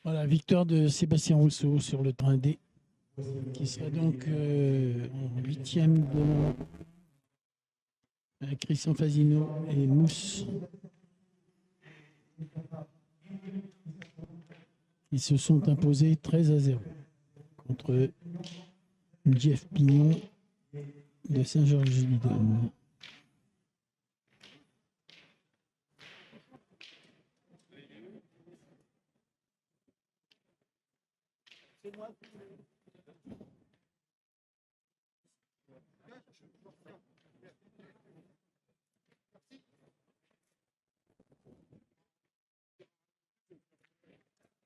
Voilà, victoire de Sébastien Rousseau sur le train D, qui sera donc en 8e devant Christian Fasino et Mousse. Ils se sont imposés 13-0 contre Jeff Pignon de Saint-Georges-du-Don.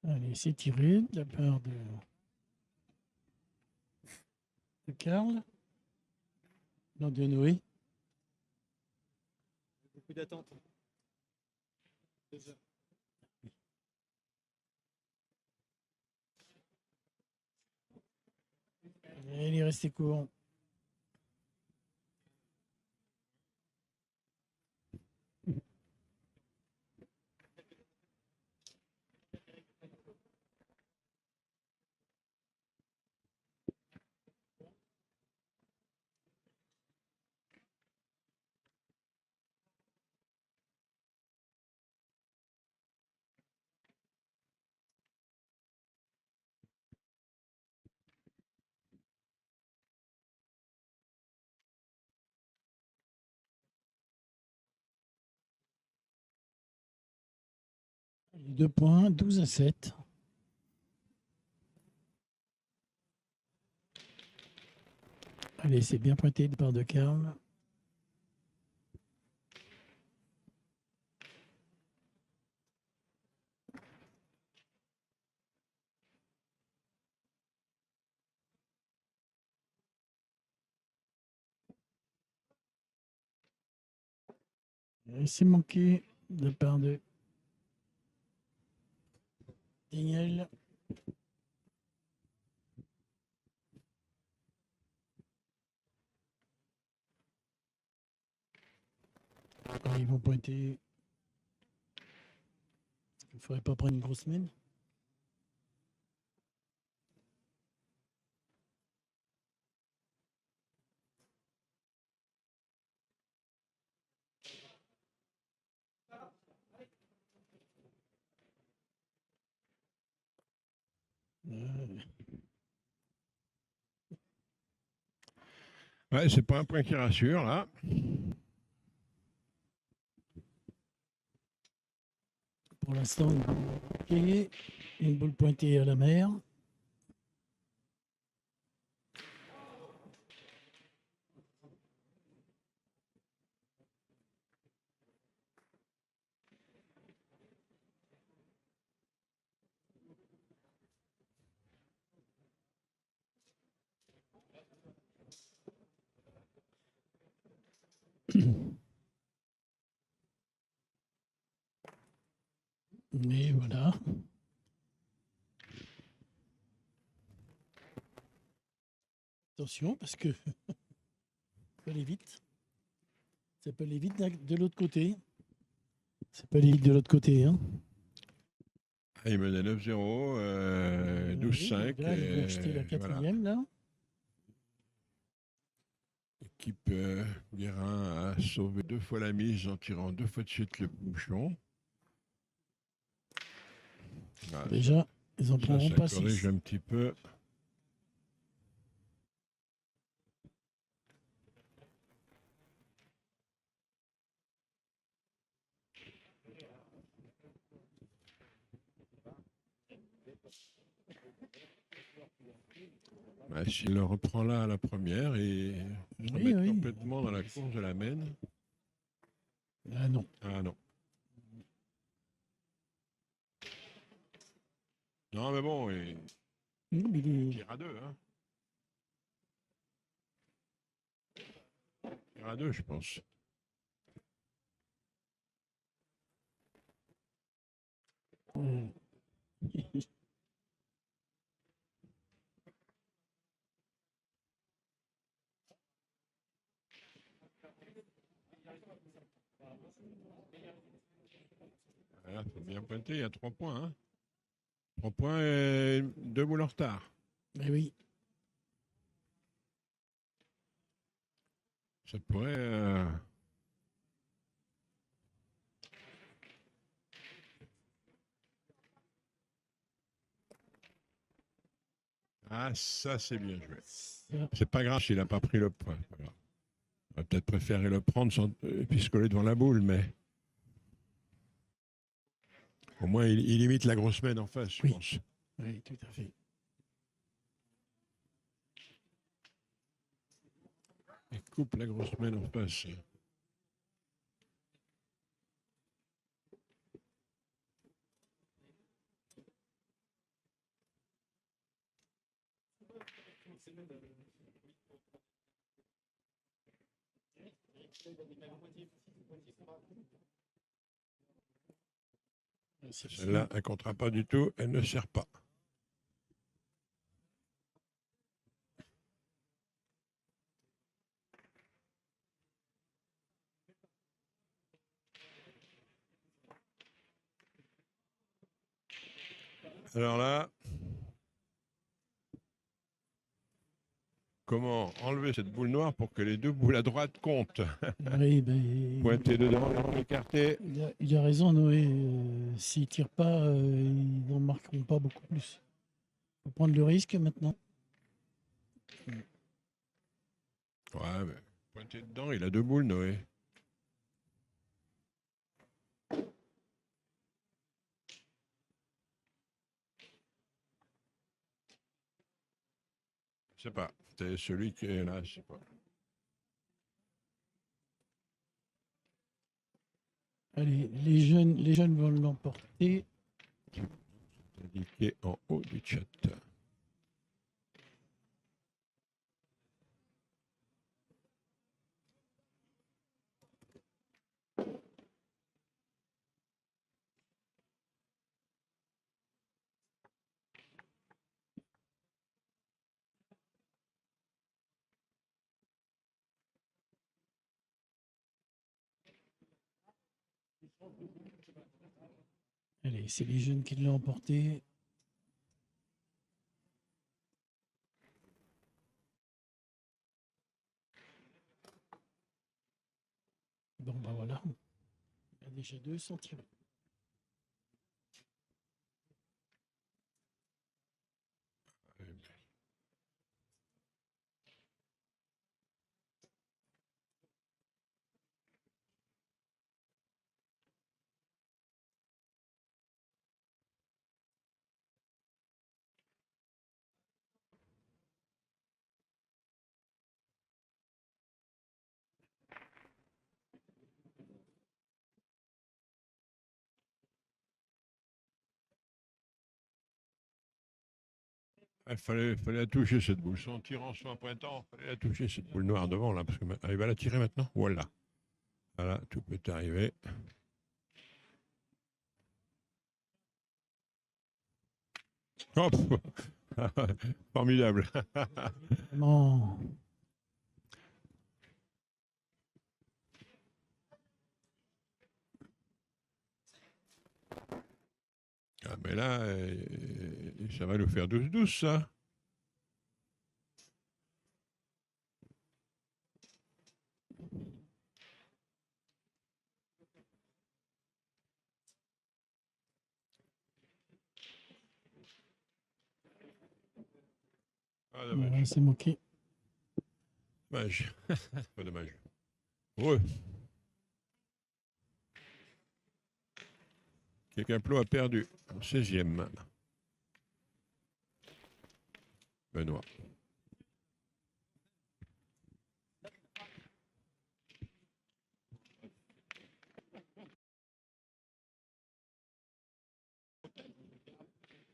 Allez, c'est tiré de la part de Karl. Non, de Noé. Beaucoup d'attentes. Et il est resté court. Les 2 points, 12-7. Allez, c'est bien pointé de part de Karl. Et c'est manqué de part de Daniel. Ils vont pointer. Il ne faudrait pas prendre une grosse semaine. Ouais, c'est pas un point qui rassure, là. Pour l'instant, une boule pointée à la mer. Mais voilà. Attention, parce que ça peut aller vite. Ça peut aller vite de l'autre côté. Ça peut aller vite de l'autre côté. Hein. Ah, il menait 9-0, 12-5. Oui, là, ils vont jeter la quatrième, voilà. là. L'équipe Guérin a sauvé 2 fois la mise en tirant 2 fois de suite le bouchon. Voilà. Déjà, ils en prendront pas 6. Ça corrige un petit peu. Bah, s'il le reprend là à la première et se remettre complètement dans la course de la mène. Ah non. Ah non. Non, mais bon, il tire à 2. Hein. Il tire à 2, je pense. Voilà, faut bien pointer, il y a 3 points. Hein. 3 points et 2 boules en retard. Eh oui. Ça pourrait. Ah, ça, c'est bien joué. C'est pas grave s'il n'a pas pris le point. On va peut-être préférer le prendre sans piscoler devant la boule, mais au moins, il imite la grosse mène en face, je pense. Oui, tout à fait. Il coupe la grosse mène en face. Celle-là, elle ne comptera pas du tout, elle ne sert pas. Alors là, comment enlever cette boule noire pour que les deux boules à droite comptent? Oui, ben, Pointer dedans, écarter. il a raison, Noé. S'ils ne tirent pas, ils n'en marqueront pas beaucoup plus. Il faut prendre le risque maintenant. Ouais, mais pointer dedans, il a deux boules, Noé. Je sais pas. C'est celui qui est là, je sais pas. Allez, les jeunes vont l'emporter. Indiqué en haut du chat. Allez, c'est les jeunes qui l'ont emporté. Bon, ben voilà. Il y a déjà 2 sans tirer. Il fallait la toucher cette boule. Soit en tirant, soit en pointant, il fallait la toucher cette boule noire devant là. Parce que, il va la tirer maintenant. Voilà. Voilà, tout peut arriver. Hop. Formidable. Non. Ah, mais là, ça va nous faire 12-12, ça. Ah, dommage. Voilà, c'est moqué. Dommage. Pas dommage. Heureux. Caplo a perdu. 16e. Benoît.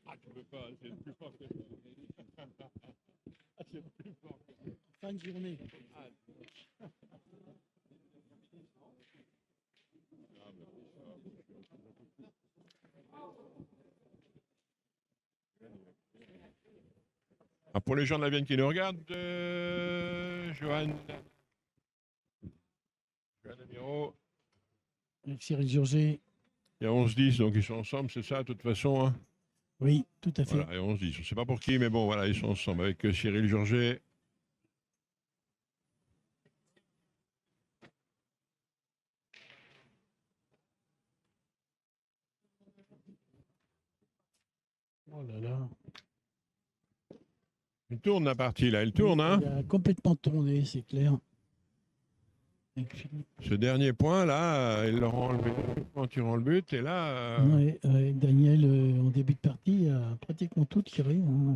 Ah, tu peux pas, c'est le plus fort que c'est le plus fort. Fin de journée. Ah, pour les gens de la Vienne qui nous regardent, Johan Amiro, Avec Cyril Georget. il y a 11-10, donc ils sont ensemble, c'est ça, de toute façon. Hein. Oui, tout à fait. Voilà, et 11-10. Je ne sais pas pour qui, mais bon, voilà, ils sont ensemble avec Cyril Georget. Oh là là. Il tourne la partie, là, il tourne, hein. Il a complètement tourné, c'est clair. Ce dernier point, là, ils l'auront enlevé en tirant le but, et là... Ouais, Daniel, en début de partie, a pratiquement tout tiré. Hein.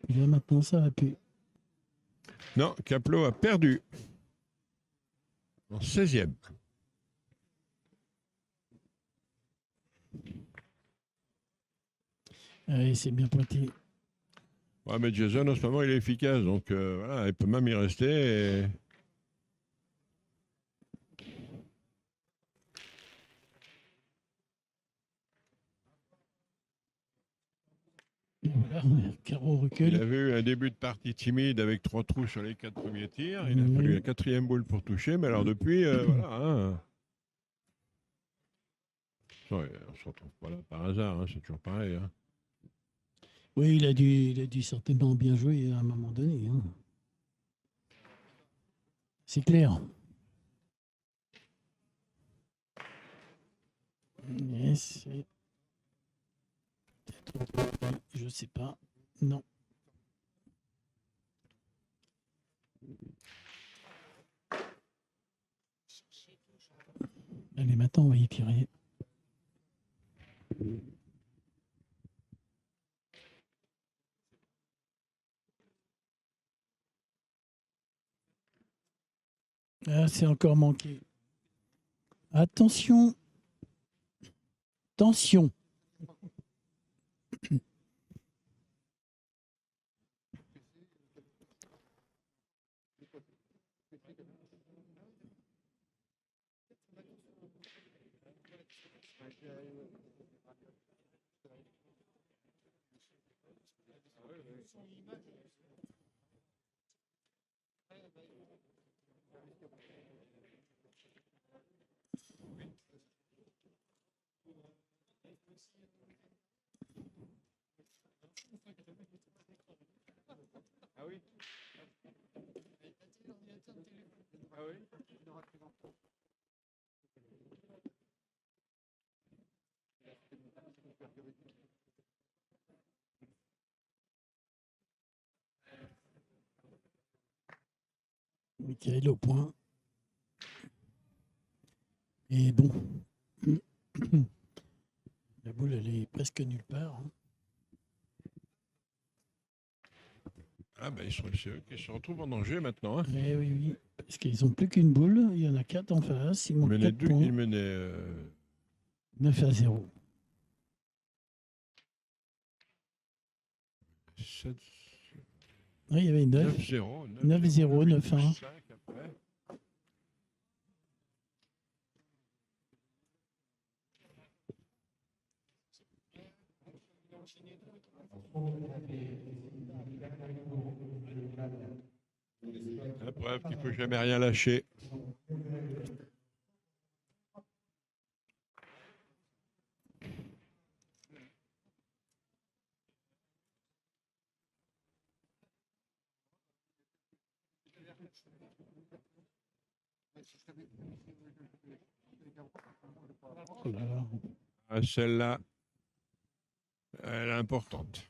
Et là, maintenant, ça va plus. Non, Caplo a perdu. En 16e. Allez, c'est bien pointé. Ouais, mais Jason, en ce moment, il est efficace, donc voilà, il peut même y rester. Et... Voilà, Caro recule. Il avait eu un début de partie timide avec 3 trous sur les 4 premiers tirs. Il a fallu la 4e boule pour toucher, mais alors depuis, voilà. Hein. Ouais, on ne se retrouve pas là par hasard, hein, c'est toujours pareil. Hein. Oui, il a dû certainement bien jouer à un moment donné. Hein. C'est clair. Mais c'est peut-être, je sais pas. Non. Allez, maintenant, on va y tirer. Ah, c'est encore manqué. Attention. Tension. Ah oui. Ah oui. Michael au point. Et bon. La boule, elle est presque nulle part. Hein. Ah ben c'est eux qui se retrouvent en danger maintenant. Hein. Eh oui, oui. Parce qu'ils n'ont plus qu'une boule. Il y en a 4 en face. Ils manquent 4 points. Il menait 9-0. 7, Oui, il y avait 9. 9-0. 9-0, 9-1. 5 après. La preuve qu'il ne faut jamais rien lâcher. Oh là là. Ah, celle-là, elle est importante.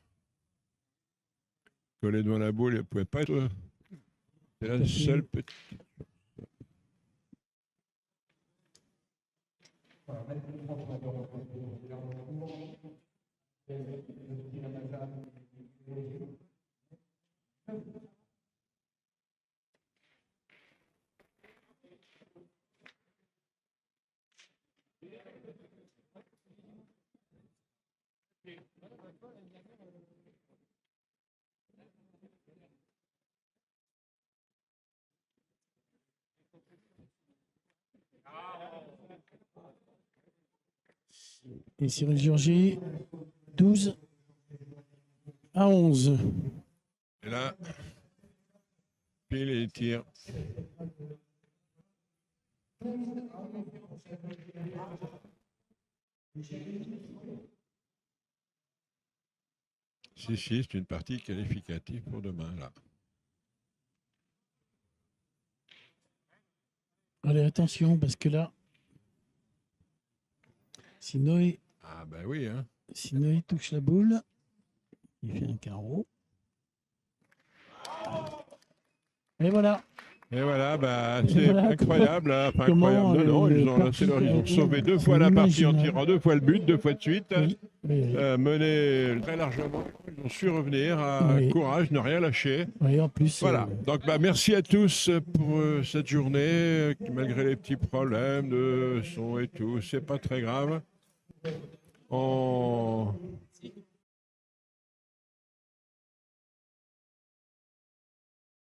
Coller devant la boule, elle ne pouvait pas être. C'est la seule petite. Et Cyril Georget, 12-11. Et là, pile et tire. Si, c'est une partie qualificative pour demain, là. Allez, attention, parce que là, si Noé, Ah ben oui, hein. si Noé touche la boule, il fait un carreau. Et voilà. Et voilà, bah, c'est voilà, incroyable. Hein. Enfin, comment incroyable. Non, le ils ont lancé leur, ils ont sauvé 2 fois la partie en tirant 2 fois le but, 2 fois de suite. Oui, oui, oui. Mené très largement. Ils ont su revenir. Oui. Courage, ne rien lâcher. Oui, en plus. Voilà. Donc, bah, merci à tous pour cette journée, malgré les petits problèmes de son et tout. C'est pas très grave. On